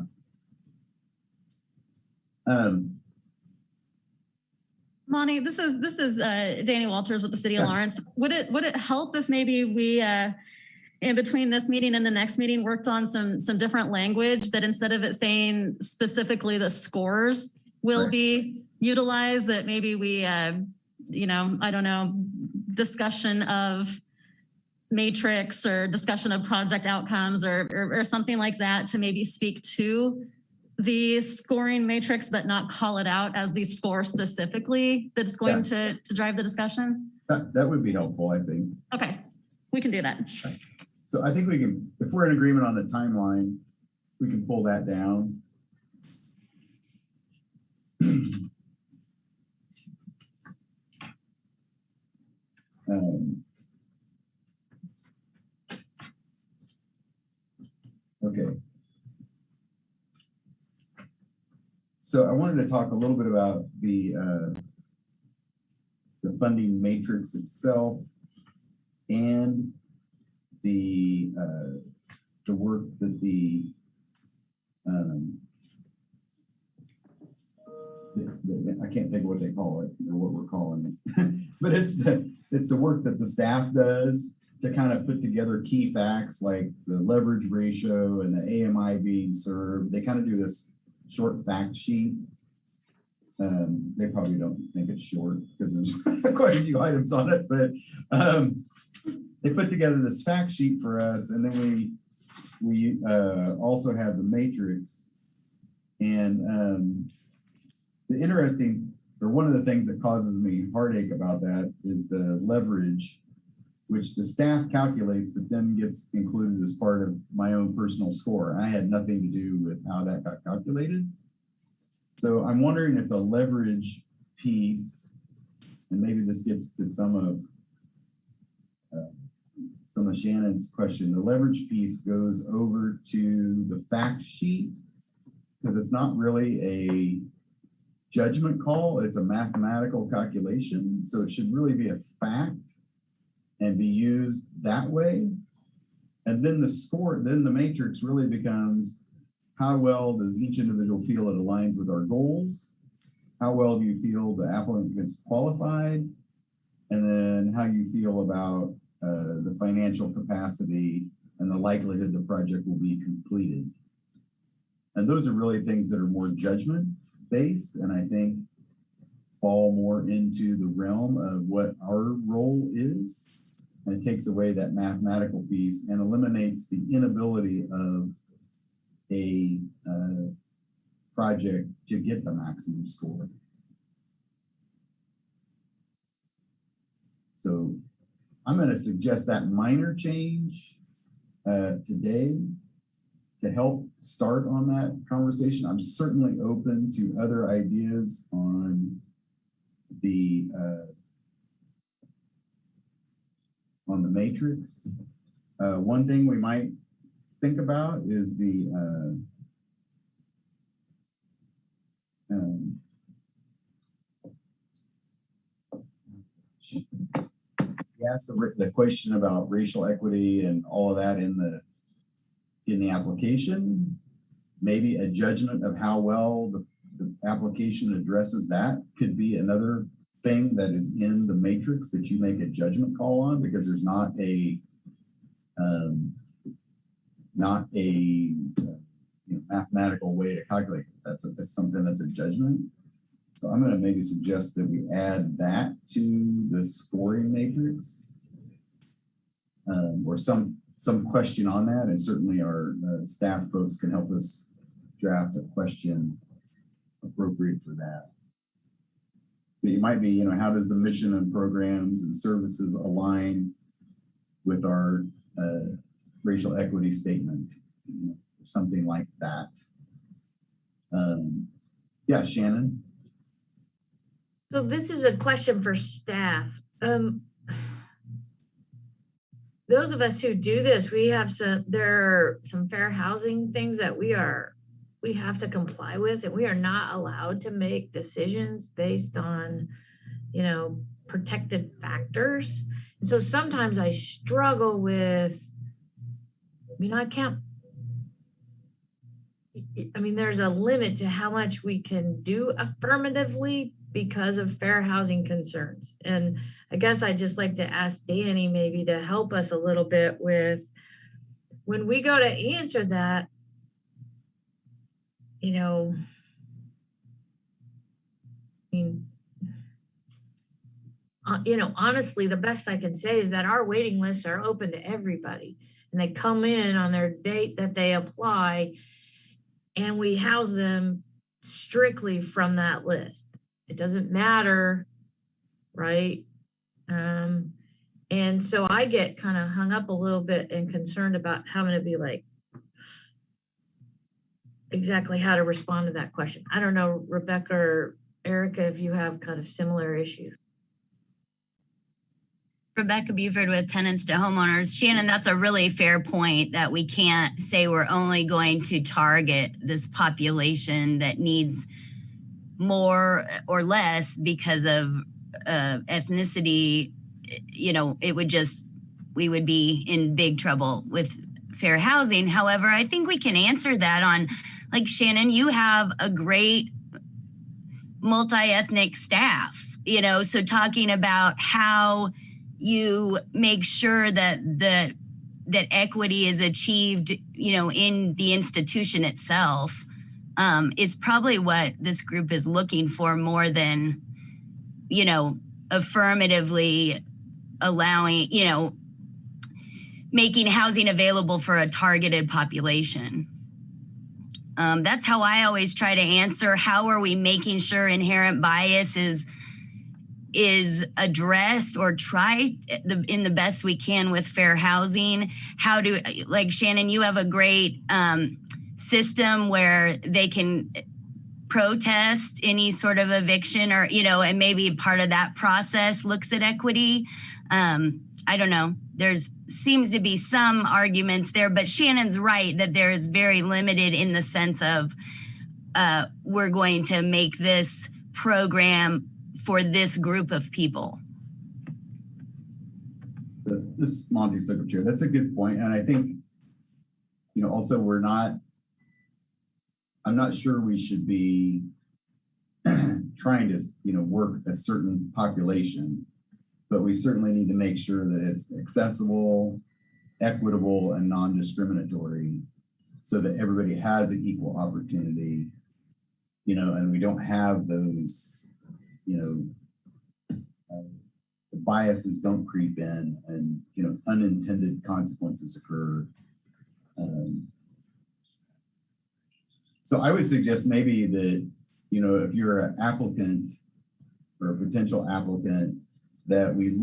Monte, this is Dani Walters with the City of Lawrence. Would it help if maybe we in between this meeting and the next meeting worked on some different language, that instead of it saying specifically the scores will be utilized, that maybe we I don't know, discussion of matrix or discussion of project outcomes or something like that, to maybe speak to the scoring matrix, but not call it out as the score specifically that's going to drive the discussion? That would be helpful, I think. Okay, we can do that. So I think we can, if we're in agreement on the timeline, we can pull that down. Okay. So I wanted to talk a little bit about the funding matrix itself and the work that the I can't think of what they call it or what we're calling it, but it's the work that the staff does to kind of put together key facts like the leverage ratio and the AMI being served. They kind of do this short fact sheet. They probably don't think it's short because there's quite a few items on it, but they put together this fact sheet for us, and then we also have the matrix. And one of the things that causes me heartache about that is the leverage, which the staff calculates, but then gets included as part of my own personal score. I had nothing to do with how that got calculated. So I'm wondering if the leverage piece, and maybe this gets to some of Shannon's question, the leverage piece goes over to the fact sheet because it's not really a judgment call, it's a mathematical calculation. So it should really be a fact and be used that way. And then the matrix really becomes, how well does each individual feel it aligns with our goals? How well do you feel the applicant is qualified? And then how you feel about the financial capacity and the likelihood the project will be completed. And those are really things that are more judgment based, and I think fall more into the realm of what our role is. And it takes away that mathematical piece and eliminates the inability of a project to get the maximum score. So I'm going to suggest that minor change today to help start on that conversation. I'm certainly open to other ideas on the matrix. One thing we might think about is the you asked the question about racial equity and all of that in the application. Maybe a judgment of how well the application addresses that could be another thing that is in the matrix that you make a judgment call on, because there's not a mathematical way to calculate it. That's something that's a judgment. So I'm going to maybe suggest that we add that to the scoring matrix, or some question on that, and certainly our staff folks can help us draft a question appropriate for that. But it might be, how does the mission and programs and services align with our racial equity statement? Something like that. Yeah, Shannon. So this is a question for staff. Those of us who do this, there are some fair housing things that we have to comply with, and we are not allowed to make decisions based on, protected factors. And so sometimes I struggle with, there's a limit to how much we can do affirmatively because of fair housing concerns. And I guess I'd just like to ask Dani maybe to help us a little bit with, when we go to answer that, honestly, the best I can say is that our waiting lists are open to everybody, and they come in on their date that they apply, and we house them strictly from that list. It doesn't matter, right? And so I get kind of hung up a little bit and concerned about having to be like, exactly how to respond to that question. I don't know, Rebecca or Erica, if you have kind of similar issues. Rebecca Buford with Tenants to Homeowners. Shannon, that's a really fair point, that we can't say we're only going to target this population that needs more or less because of ethnicity. We would be in big trouble with fair housing. However, I think we can answer that on, like, Shannon, you have a great multi-ethnic staff, you know, so talking about how you make sure that that equity is achieved, you know, in the institution itself, is probably what this group is looking for more than, you know, affirmatively allowing, you know, making housing available for a targeted population. That's how I always try to answer. How are we making sure inherent bias is addressed or try in the best we can with fair housing? How do, like Shannon, you have a great system where they can protest any sort of eviction, or, you know, and maybe part of that process looks at equity. I don't know. There's seems to be some arguments there, but Shannon's right that there's very limited in the sense of we're going to make this program for this group of people. This is Monte, Soukup Chair. That's a good point. And I think, you know, also I'm not sure we should be trying to, you know, work a certain population, but we certainly need to make sure that it's accessible, equitable, and non-discriminatory so that everybody has an equal opportunity, you know, and we don't have those, you know, the biases don't creep in and, you know, unintended consequences occur. So I would suggest maybe that, you know, if you're an applicant or a potential applicant, that we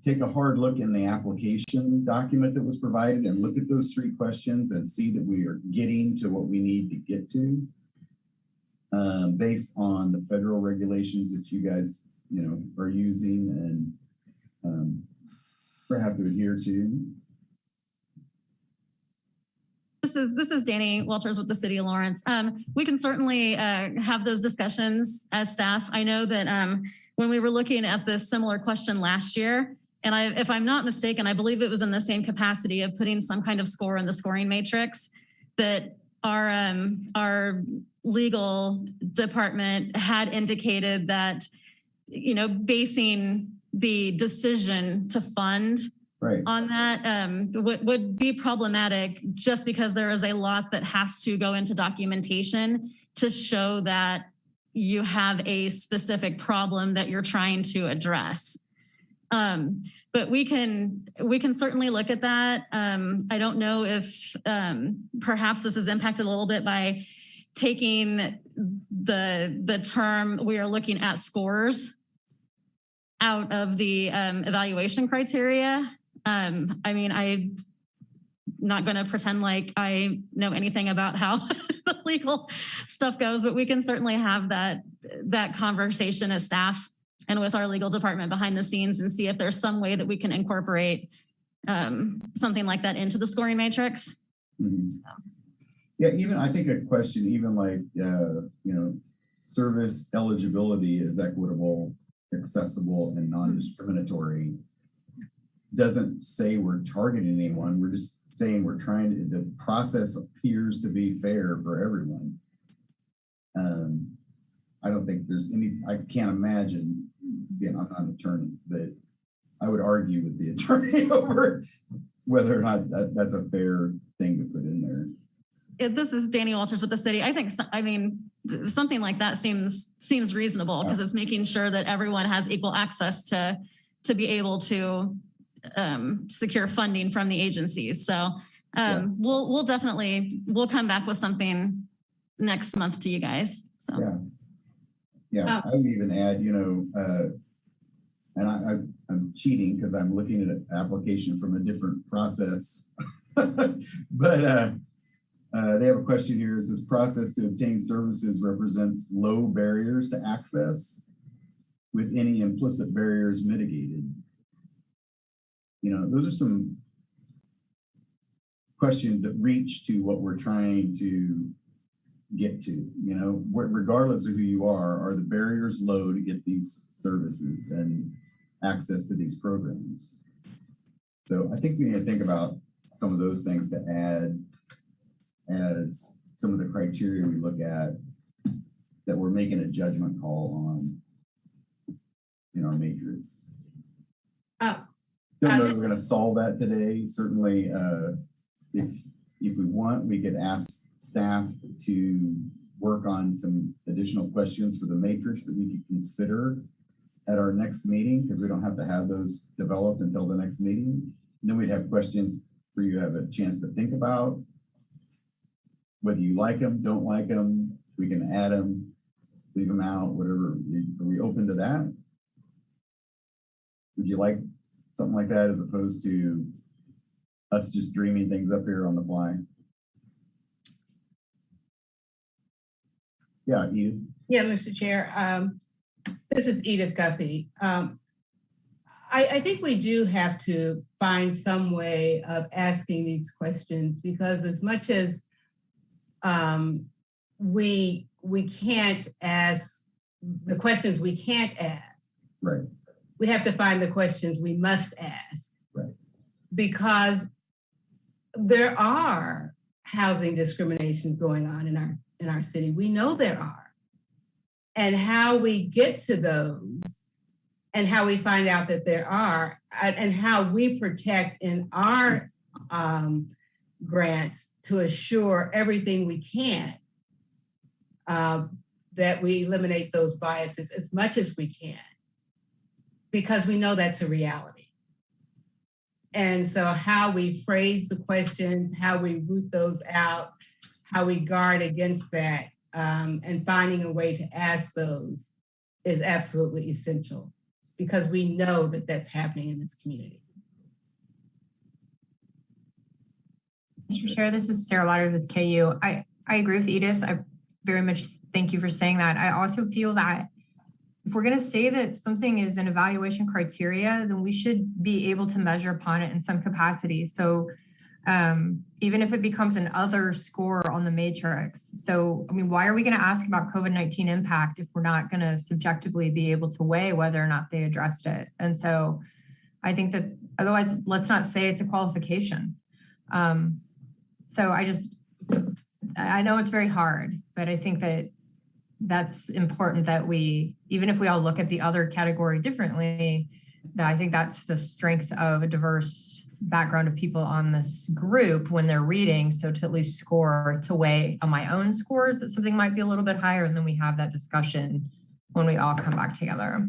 take a hard look in the application document that was provided and look at those 3 questions and see that we are getting to what we need to get to based on the federal regulations that you guys, you know, are using and have to adhere to. This is Dani Walters with the City of Lawrence. We can certainly have those discussions as staff. I know that when we were looking at this similar question last year, and if I'm not mistaken, I believe it was in the same capacity of putting some kind of score in the scoring matrix, that our legal department had indicated that, you know, basing the decision to fund on that would be problematic, just because there is a lot that has to go into documentation to show that you have a specific problem that you're trying to address. But we can certainly look at that. I don't know if perhaps this is impacted a little bit by taking the term "we are looking at scores" out of the evaluation criteria. I mean, I'm not going to pretend like I know anything about how the legal stuff goes, but we can certainly have that conversation as staff and with our legal department behind the scenes and see if there's some way that we can incorporate something like that into the scoring matrix. Mm-hmm. So. Yeah, even I think a question, even like, you know, service eligibility is equitable, accessible, and non-discriminatory. Doesn't say we're targeting anyone. We're just saying we're trying to, the process appears to be fair for everyone. I don't think there's I can't imagine, again, I'm not an attorney, but I would argue with the attorney over whether or not that's a fair thing to put in there. This is Dani Walters with the city. I mean, something like that seems reasonable, because it's making sure that everyone has equal access to be able to secure funding from the agencies. So we'll definitely come back with something next month to you guys. So I would even add, you know, and I'm cheating because I'm looking at an application from a different process, but they have a question here. Is this process to obtain services represents low barriers to access with any implicit barriers mitigated? You know, those are some questions that reach to what we're trying to get to. You know, regardless of who you are the barriers low to get these services and access to these programs? So I think we need to think about some of those things to add as some of the criteria we look at that we're making a judgment call on in our matrix. Don't know if we're gonna solve that today. Certainly, if we want, we could ask staff to work on some additional questions for the matrix that we could consider at our next meeting, because we don't have to have those developed until the next meeting. And then we'd have questions for you to have a chance to think about. Whether you like them, don't like them, we can add them, leave them out, whatever. Are we open to that? Would you like something like that as opposed to us just dreaming things up here on the fly? Yeah, Edith. Yeah, Mr. Chair. This is Edith Guffey. I think we do have to find some way of asking these questions, because as much as we can't ask the questions we can't ask, right, we have to find the questions we must ask, right, because there are housing discriminations going on in our city. We know there are. And how we get to those and how we find out that there are, and how we protect in our grants to assure everything we can, that we eliminate those biases as much as we can, because we know that's a reality. And so how we phrase the questions, how we root those out, how we guard against that, and finding a way to ask those is absolutely essential, because we know that that's happening in this community. Mr. Chair, this is Sarah Waters with KU. I agree with Edith. I very much thank you for saying that. I also feel that if we're going to say that something is an evaluation criteria, then we should be able to measure upon it in some capacity. So even if it becomes an other score on the matrix. So, I mean, why are we going to ask about COVID-19 impact if we're not going to subjectively be able to weigh whether or not they addressed it? And so I think that otherwise, let's not say it's a qualification. So I know it's very hard, but I think that that's important that we, even if we all look at the other category differently, that I think that's the strength of a diverse background of people on this group when they're reading. So to at least score, to weigh on my own scores that something might be a little bit higher, and then we have that discussion when we all come back together.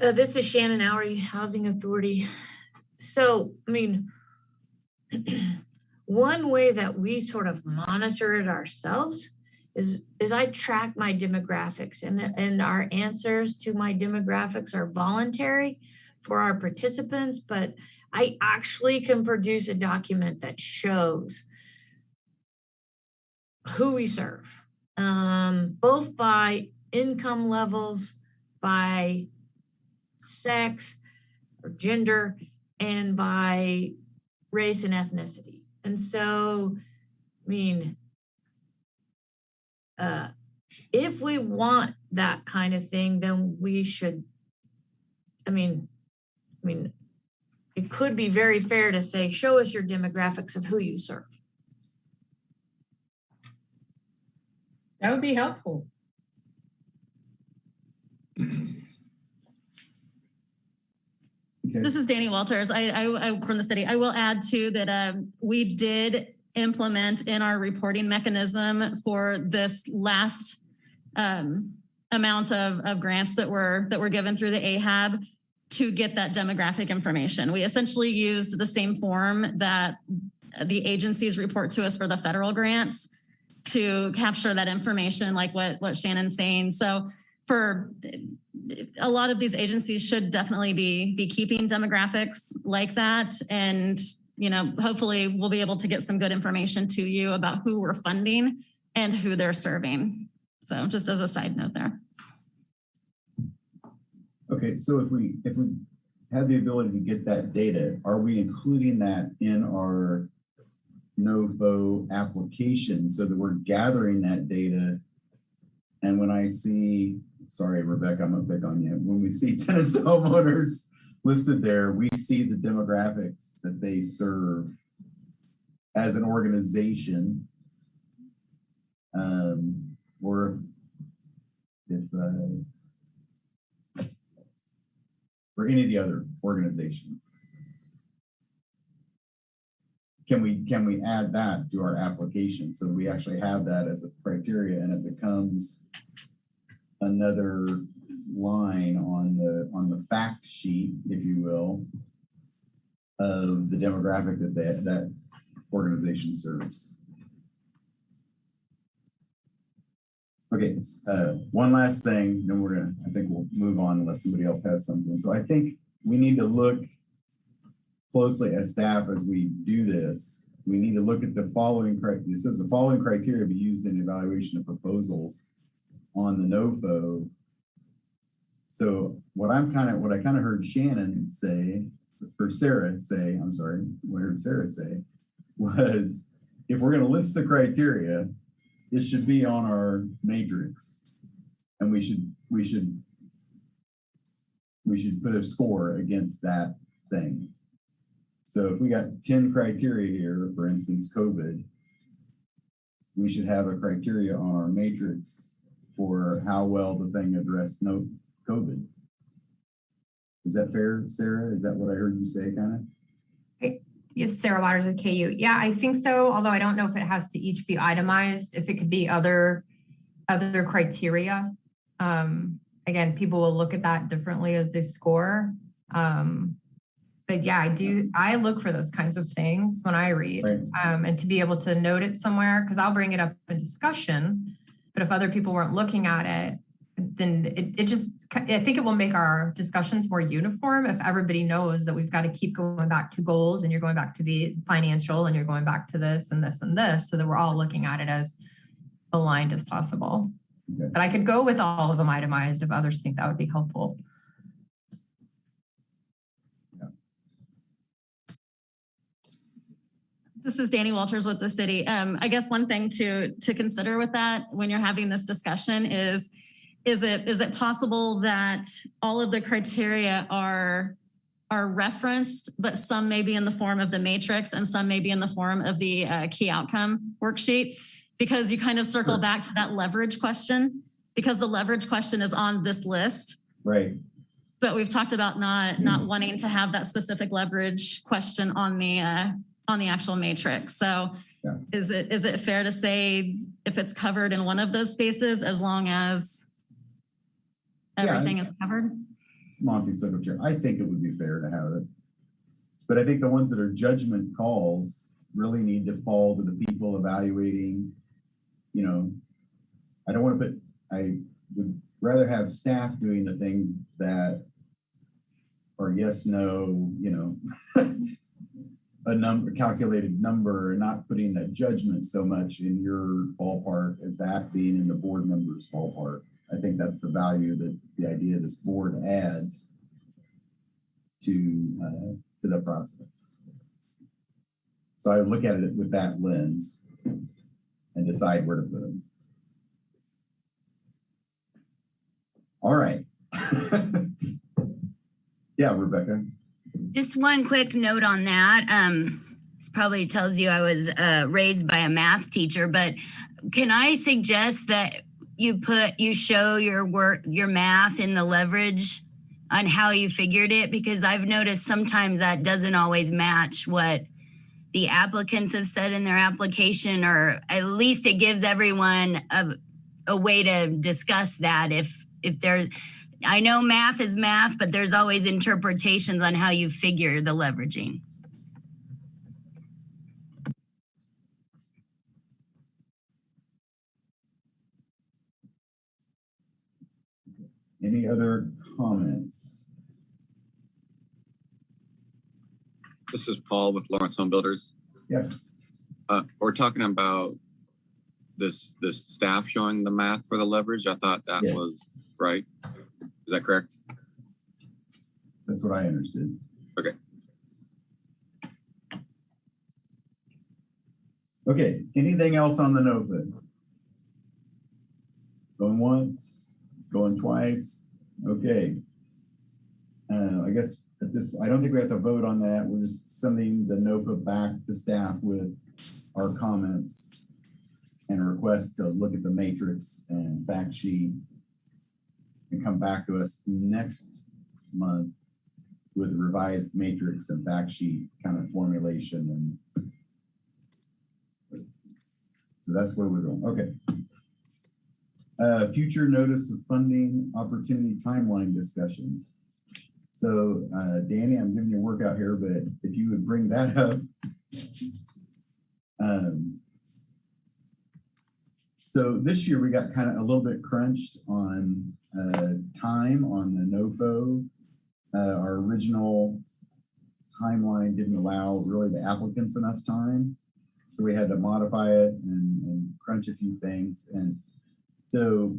This is Shannon, Oury, Housing Authority. So, I mean, one way that we sort of monitor it ourselves is I track my demographics, and our answers to my demographics are voluntary for our participants, but I actually can produce a document that shows who we serve, both by income levels, by sex or gender, and by race and ethnicity. And so, I mean, if we want that kind of thing, then we should, I mean, it could be very fair to say, show us your demographics of who you serve. That would be helpful. Okay. This is Dani Walters. I from the city. I will add too that we did implement in our reporting mechanism for this last amount of grants that were given through the AHAB to get that demographic information. We essentially used the same form that the agencies report to us for the federal grants to capture that information, like what Shannon's saying. So for a lot of these agencies should definitely be keeping demographics like that. And, you know, hopefully we'll be able to get some good information to you about who we're funding and who they're serving. So just as a side note there. Okay, so if we have the ability to get that data, are we including that in our NOFO application so that we're gathering that data? And when I see, sorry, Rebecca, I'm gonna pick on you. When we see tenants to homeowners listed there, we see the demographics that they serve as an organization. or if or any of the other organizations. Can we add that to our application so we actually have that as a criteria and it becomes another line on the fact sheet, if you will, of the demographic that organization serves. Okay, one last thing, then I think we'll move on unless somebody else has something. So I think we need to look closely as staff as we do this. We need to look at the following, it says the following criteria be used in evaluation of proposals on the NOFO. So what I kind of heard Shannon say, or Sarah say, I'm sorry, what I heard Sarah say was, if we're going to list the criteria, it should be on our matrix, and we should put a score against that thing. So if we got 10 criteria here, for instance, COVID, we should have a criteria on our matrix for how well the thing addressed COVID. Is that fair, Sarah? Is that what I heard you say, kind of? Yes, Sarah Waters with KU. Yeah, I think so, although I don't know if it has to each be itemized, if it could be other criteria. Again, people will look at that differently as they score. But yeah, I look for those kinds of things when I read, right. And to be able to note it somewhere, because I'll bring it up in discussion, but if other people weren't looking at it, then I think it will make our discussions more uniform if everybody knows that we've got to keep going back to goals and you're going back to the financial and you're going back to this and this and this, so that we're all looking at it as aligned as possible. Okay. But I could go with all of them itemized if others think that would be helpful. This is Dani Walters with the city. I guess one thing to consider with that when you're having this discussion is it possible that all of the criteria are referenced, but some may be in the form of the matrix and some may be in the form of the key outcome worksheet, because you kind of circle back to that leverage question, because the leverage question is on this list. Right. But we've talked about not wanting to have that specific leverage question on the actual matrix. So yeah. Is it fair to say if it's covered in one of those spaces, as long as everything is covered? Monte, Soukup chair. I think it would be fair to have it. But I think the ones that are judgment calls really need to fall to the people evaluating. I would rather have staff doing the things that are yes, no, a calculated number, and not putting that judgment so much in your ballpark as that being in the board member's ballpark. I think that's the value that the idea of this board adds to the process. So I look at it with that lens and decide where to put them. All right. Yeah, Rebecca. Just one quick note on that. This probably tells you I was raised by a math teacher, but can I suggest that you show your math in the leverage on how you figured it? Because I've noticed sometimes that doesn't always match what the applicants have said in their application, or at least it gives everyone a way to discuss that. If there's, I know math is math, but there's always interpretations on how you figure the leveraging. Any other comments? This is Paul with Lawrence Home Builders. Yeah. We're talking about this staff showing the math for the leverage. I thought that was right. Is that correct? That's what I understood. Okay. Okay. Anything else on the NOFA? Going once, going twice. Okay. I guess at this, I don't think we have to vote on that. We're just sending the NOFA back to staff with our comments and a request to look at the matrix and fact sheet and come back to us next month with a revised matrix and fact sheet kind of formulation. And so that's where we're going. Okay. Future notice of funding opportunity timeline discussion. So Dani, I'm giving you a workout here, but if you would bring that up. So this year we got kind of a little bit crunched on time on the NOFO. Our original timeline didn't allow really the applicants enough time. So we had to modify it and crunch a few things. And so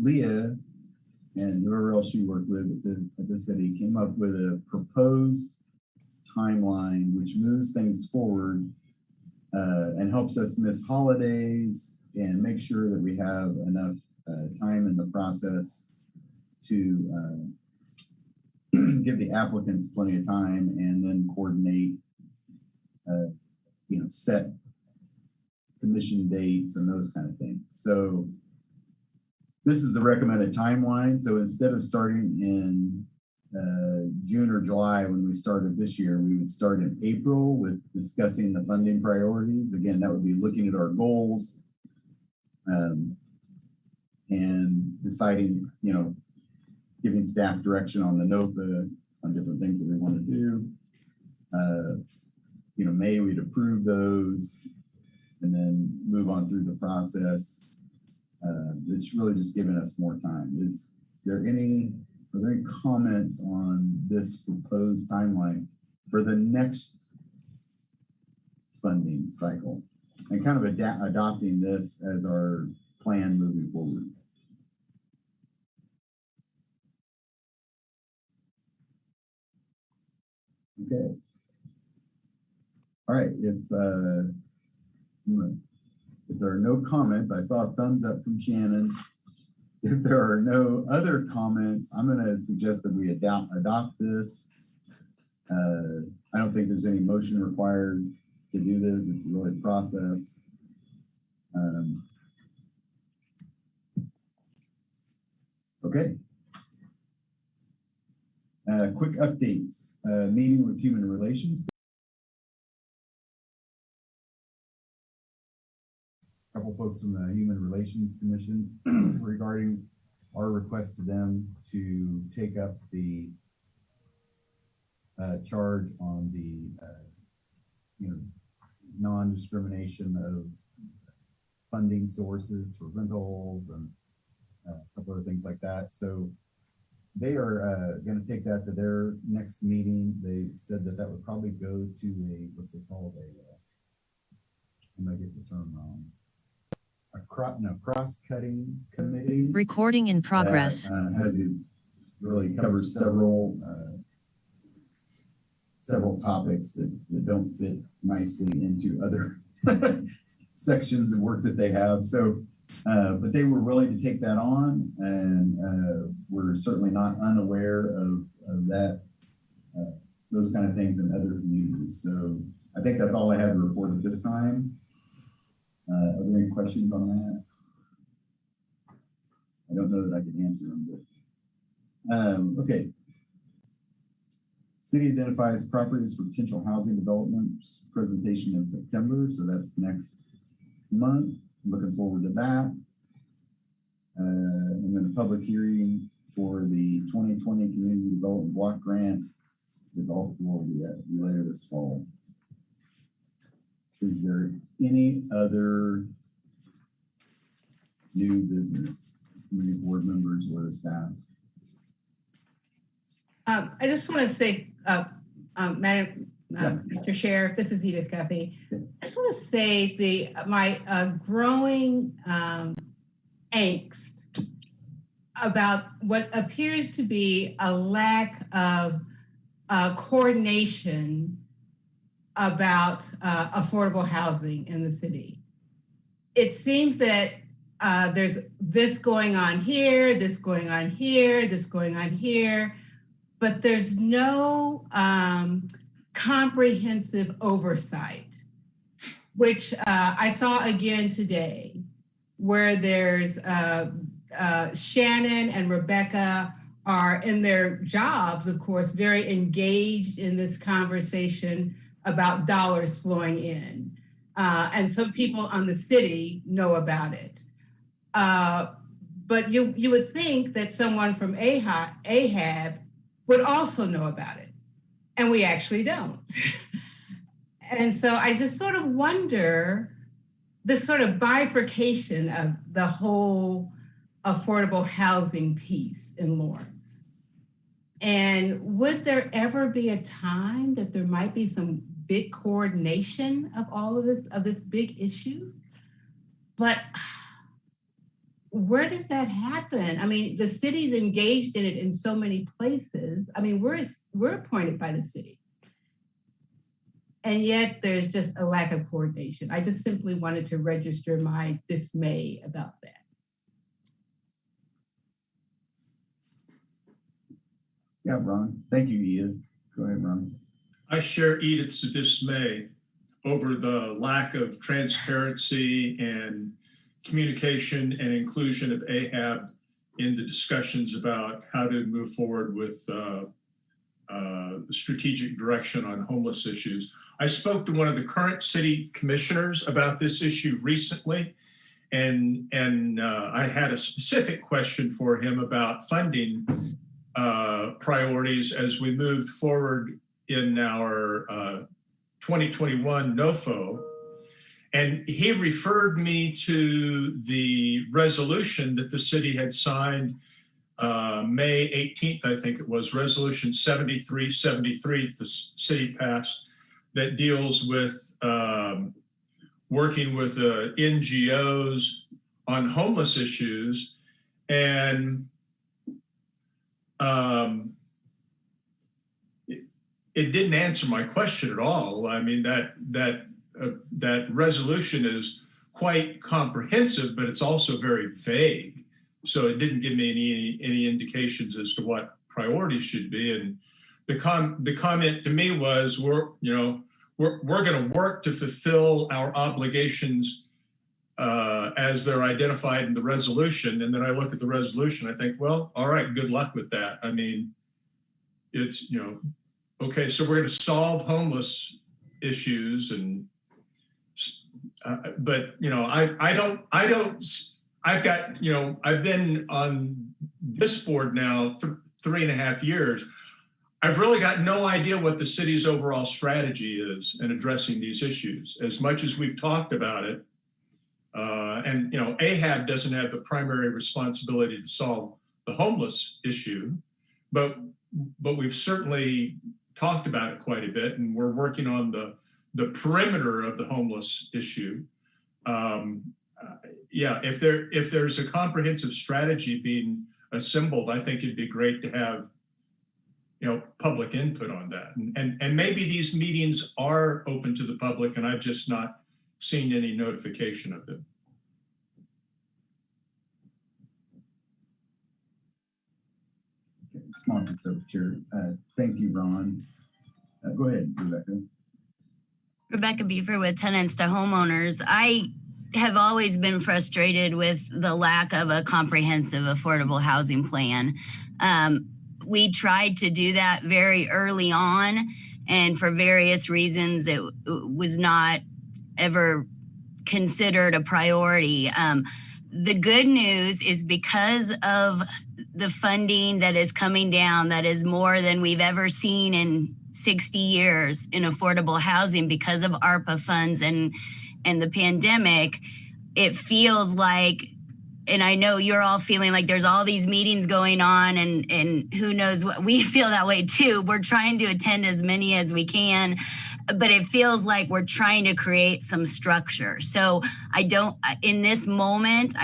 Leah and whoever else she worked with at the city came up with a proposed timeline which moves things forward and helps us miss holidays and make sure that we have enough time in the process to give the applicants plenty of time and then coordinate, set commission dates and those kind of things. So this is the recommended timeline. So instead of starting in June or July when we started this year, we would start in April with discussing the funding priorities. Again, that would be looking at our goals and deciding, giving staff direction on the NOFA on different things that we want to do. May we'd approve those and then move on through the process. It's really just giving us more time. Are there any comments on this proposed timeline for the next funding cycle and kind of adopting this as our plan moving forward? Okay. All right. If there are no comments, I saw a thumbs up from Shannon. If there are no other comments, I'm going to suggest that we adopt this. I don't think there's any motion required to do this. It's really a process. Okay. Quick updates. Meeting with Human Relations. A couple folks from the Human Relations Commission regarding our request to them to take up the charge on the non-discrimination of funding sources for rentals and a couple other things like that. So they are going to take that to their next meeting. They said that would probably go to what they call I might get the term wrong. A cross-cutting committee. Recording in progress. That really covers several topics that don't fit nicely into other sections of work that they have. So, but they were willing to take that on, and we're certainly not unaware of that, those kind of things in other communities. So I think that's all I have to report at this time. Are there any questions on that? I don't know that I can answer them, but okay. City identifies properties for potential housing developments, presentation in September. So that's next month. Looking forward to that. And then a public hearing for the 2020 Community Development Block Grant is all for later this fall. Is there any other new business from any board members or the staff? I just want to say, Madam Mr. Sheriff, this is Edith Guppy. I just want to say my growing angst about what appears to be a lack of coordination about affordable housing in the city. It seems that there's this going on here, this going on here, this going on here, but there's no comprehensive oversight. which I saw again today, where there's Shannon and Rebecca are in their jobs, of course, very engaged in this conversation about dollars flowing in. And some people on the city know about it. But you would think that someone from AHAB would also know about it. And we actually don't. And so I just sort of wonder this sort of bifurcation of the whole affordable housing piece in Lawrence. And would there ever be a time that there might be some big coordination of all of this big issue? But where does that happen? I mean, the city's engaged in it in so many places. I mean, we're appointed by the city. And yet there's just a lack of coordination. I just simply wanted to register my dismay about that. Yeah, Ron. Thank you, Edith. Go ahead, Ron. I share Edith's dismay over the lack of transparency and communication and inclusion of AHAB in the discussions about how to move forward with strategic direction on homeless issues. I spoke to one of the current city commissioners about this issue recently, and I had a specific question for him about funding priorities as we moved forward in our 2021 NOFO. And he referred me to the resolution that the city had signed May 18th, I think it was, Resolution 7373 the city passed, that deals with working with NGOs on homeless issues. And it didn't answer my question at all. I mean, that resolution is quite comprehensive, but it's also very vague. So it didn't give me any indications as to what priorities should be. And the comment to me was, we're going to work to fulfill our obligations as they're identified in the resolution. And then I look at the resolution, I think, well, all right, good luck with that. I mean, it's, okay, so we're going to solve homeless issues, and but I've been on this board now for 3.5 years. I've really got no idea what the city's overall strategy is in addressing these issues. As much as we've talked about it, and AHAB doesn't have the primary responsibility to solve the homeless issue, but we've certainly talked about it quite a bit, and we're working on the perimeter of the homeless issue. Yeah, if there's a comprehensive strategy being assembled, I think it'd be great to have public input on that. And maybe these meetings are open to the public, and I've just not seen any notification of them. Monte, Chair. Thank you, Ron. Go ahead, Rebecca. Rebecca Buford with Tenants to Homeowners. I have always been frustrated with the lack of a comprehensive affordable housing plan. We tried to do that very early on, and for various reasons, it was not ever considered a priority. The good news is because of the funding that is coming down, that is more than we've ever seen in 60 years in affordable housing because of ARPA funds and the pandemic, it feels like, and I know you're all feeling like there's all these meetings going on, and who knows what, we feel that way too. We're trying to attend as many as we can, but it feels like we're trying to create some structure. So in this moment,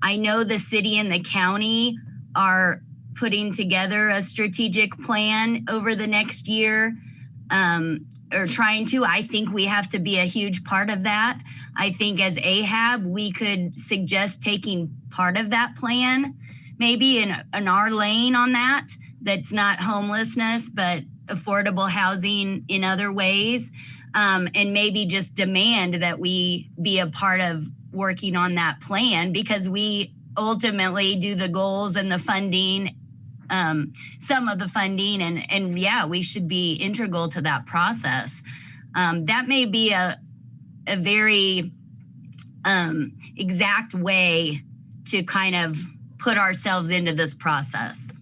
I know the city and the county are putting together a strategic plan over the next year, or trying to. I think we have to be a huge part of that. I think as AHAB, we could suggest taking part of that plan, maybe in our lane on that. That's not homelessness, but affordable housing in other ways. and maybe just demand that we be a part of working on that plan, because we ultimately do the goals and the funding, some of the funding, and yeah, we should be integral to that process. That may be a very exact way to kind of put ourselves into this process.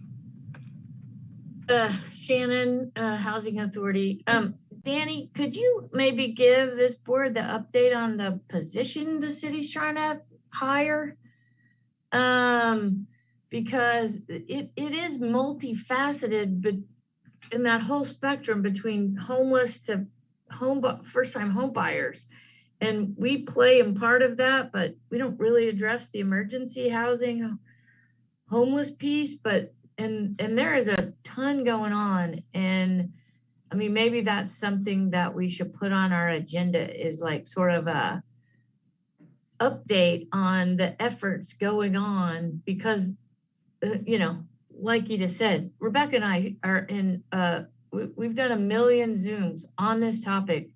Shannon, Housing Authority. Dani, could you maybe give this board the update on the position the city's trying to hire? Because it is multifaceted, but in that whole spectrum between homeless to first-time home buyers. And we play in part of that, but we don't really address the emergency housing homeless piece. But and there is a ton going on. And I mean, maybe that's something that we should put on our agenda, is like sort of a update on the efforts going on, because you know, like you just said, Rebecca and I are in we've done 1 million Zooms on this topic,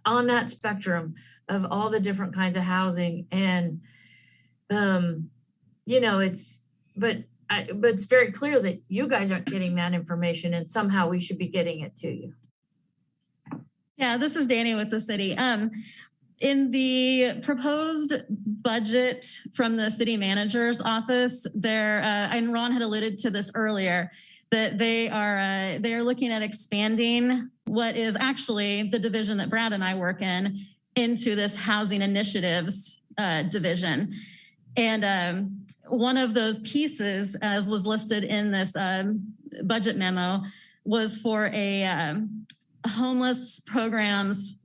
on that spectrum of all the different kinds of housing. And you know, but it's very clear that you guys aren't getting that information, and somehow we should be getting it to you. Yeah, this is Dani with the city. In the proposed budget from the city manager's office, and Ron had alluded to this earlier, that they are looking at expanding what is actually the division that Brad and I work in into this housing initiatives division. And one of those pieces, as was listed in this budget memo, was for a homeless programs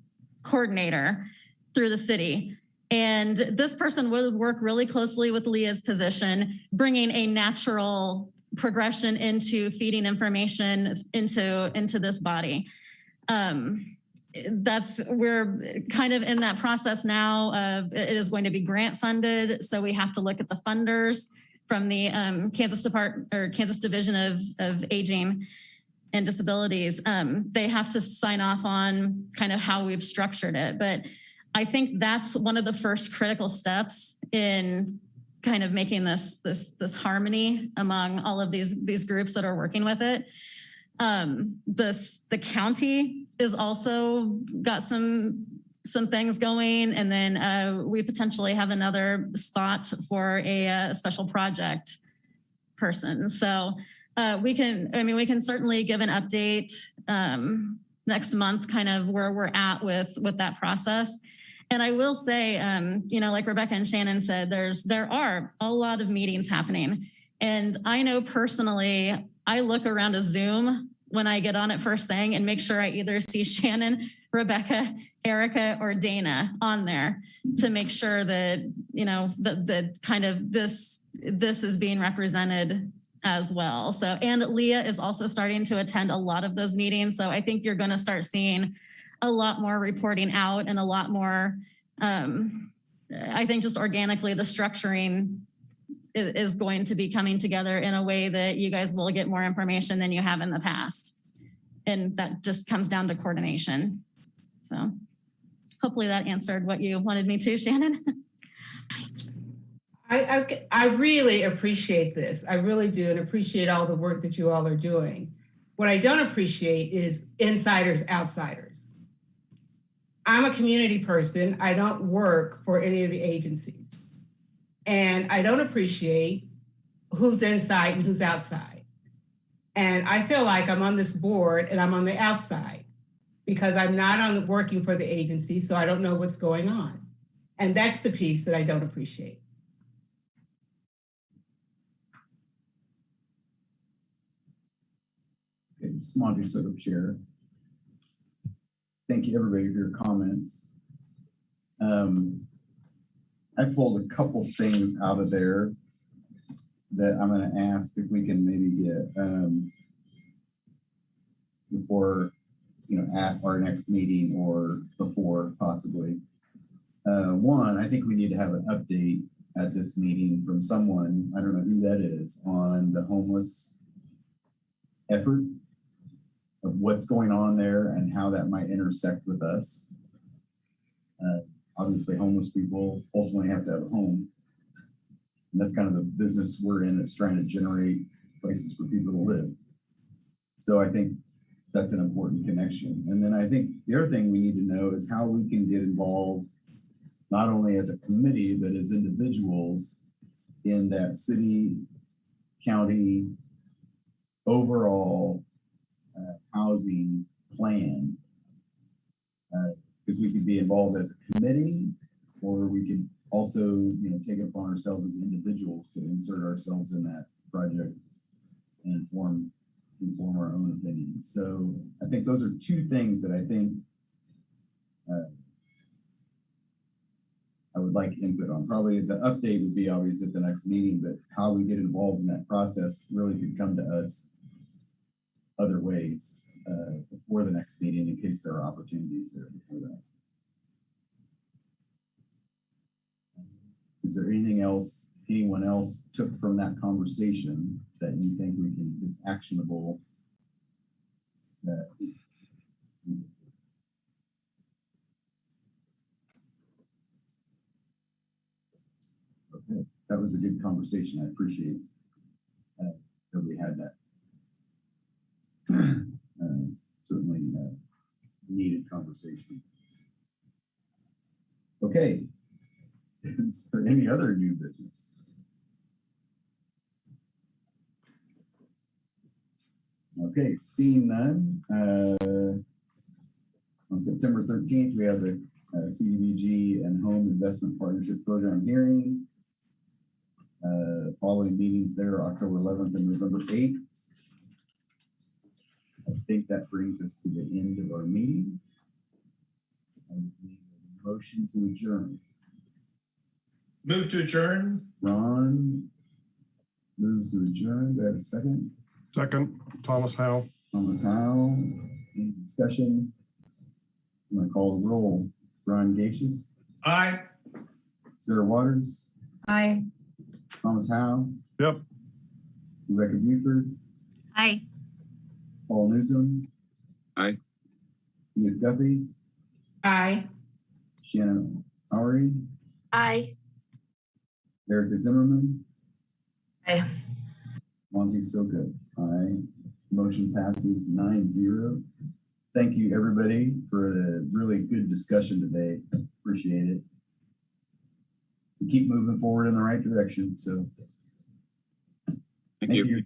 coordinator through the city. And this person would work really closely with Leah's position, bringing a natural progression into feeding information into this body. We're kind of in that process now of, it is going to be grant funded. So we have to look at the funders from the Kansas Division of Aging and Disabilities. They have to sign off on kind of how we've structured it. But I think that's one of the first critical steps in kind of making this harmony among all of these groups that are working with it. The county is also got some things going, and then we potentially have another spot for a special project person. So we can certainly give an update next month, kind of where we're at with that process. And I will say, you know, like Rebecca and Shannon said, there are a lot of meetings happening. And I know personally, I look around a Zoom when I get on it first thing and make sure I either see Shannon, Rebecca, Erica, or Dana on there to make sure that, you know, the kind of this is being represented as well. So, and Leah is also starting to attend a lot of those meetings. So I think you're going to start seeing a lot more reporting out and a lot more, I think just organically the structuring is going to be coming together in a way that you guys will get more information than you have in the past. And that just comes down to coordination. So hopefully that answered what you wanted me to, Shannon. I really appreciate this. I really do, and appreciate all the work that you all are doing. What I don't appreciate is insiders, outsiders. I'm a community person. I don't work for any of the agencies. And I don't appreciate who's inside and who's outside. And I feel like I'm on this board and I'm on the outside because I'm not working for the agency, so I don't know what's going on. And that's the piece that I don't appreciate. Okay, this is Monte, Soukup Chair. Thank you, everybody, for your comments. I pulled a couple things out of there that I'm going to ask if we can maybe get before, you know, at our next meeting or before possibly. One, I think we need to have an update at this meeting from someone, I don't know who that is, on the homeless effort of what's going on there and how that might intersect with us. Obviously, homeless people ultimately have to have a home. And that's kind of the business we're in. It's trying to generate places for people to live. So I think that's an important connection. And then I think the other thing we need to know is how we can get involved, not only as a committee, but as individuals in that city, county, overall housing plan. Because we could be involved as a committee, or we could also, take it upon ourselves as individuals to insert ourselves in that project and inform our own opinions. So I think those are two things that I think I would like input on. Probably the update would be obvious at the next meeting, but how we get involved in that process really could come to us other ways before the next meeting, in case there are opportunities there before the next. Is there anything else anyone else took from that conversation that you think we can is actionable? That okay, that was a good conversation. I appreciate that we had that. Certainly needed conversation. Okay. Is there any other new business? Okay, seeing none. On September 13th, we have the CDBG and Home Investment Partnership Program hearing. Following meetings there, October 11th and November 8th. I think that brings us to the end of our meeting. And we need a motion to adjourn. Move to adjourn. Ron moves to adjourn. Do I have a second? Second, Thomas Howe. Thomas Howe. Any discussion? I'm going to call the roll. Ron Gaches. Aye. Sarah Waters. Aye. Thomas Howe. Yep. Rebecca Buford. Aye. Paul Nuzum. Aye. Edith Guthrie. Aye. Shannon Oury. Aye. Erica Zimmerman. Aye. Monte Soukup. Aye. Motion passes 9-0. Thank you, everybody, for the really good discussion today. Appreciate it. We keep moving forward in the right direction. So Thank you.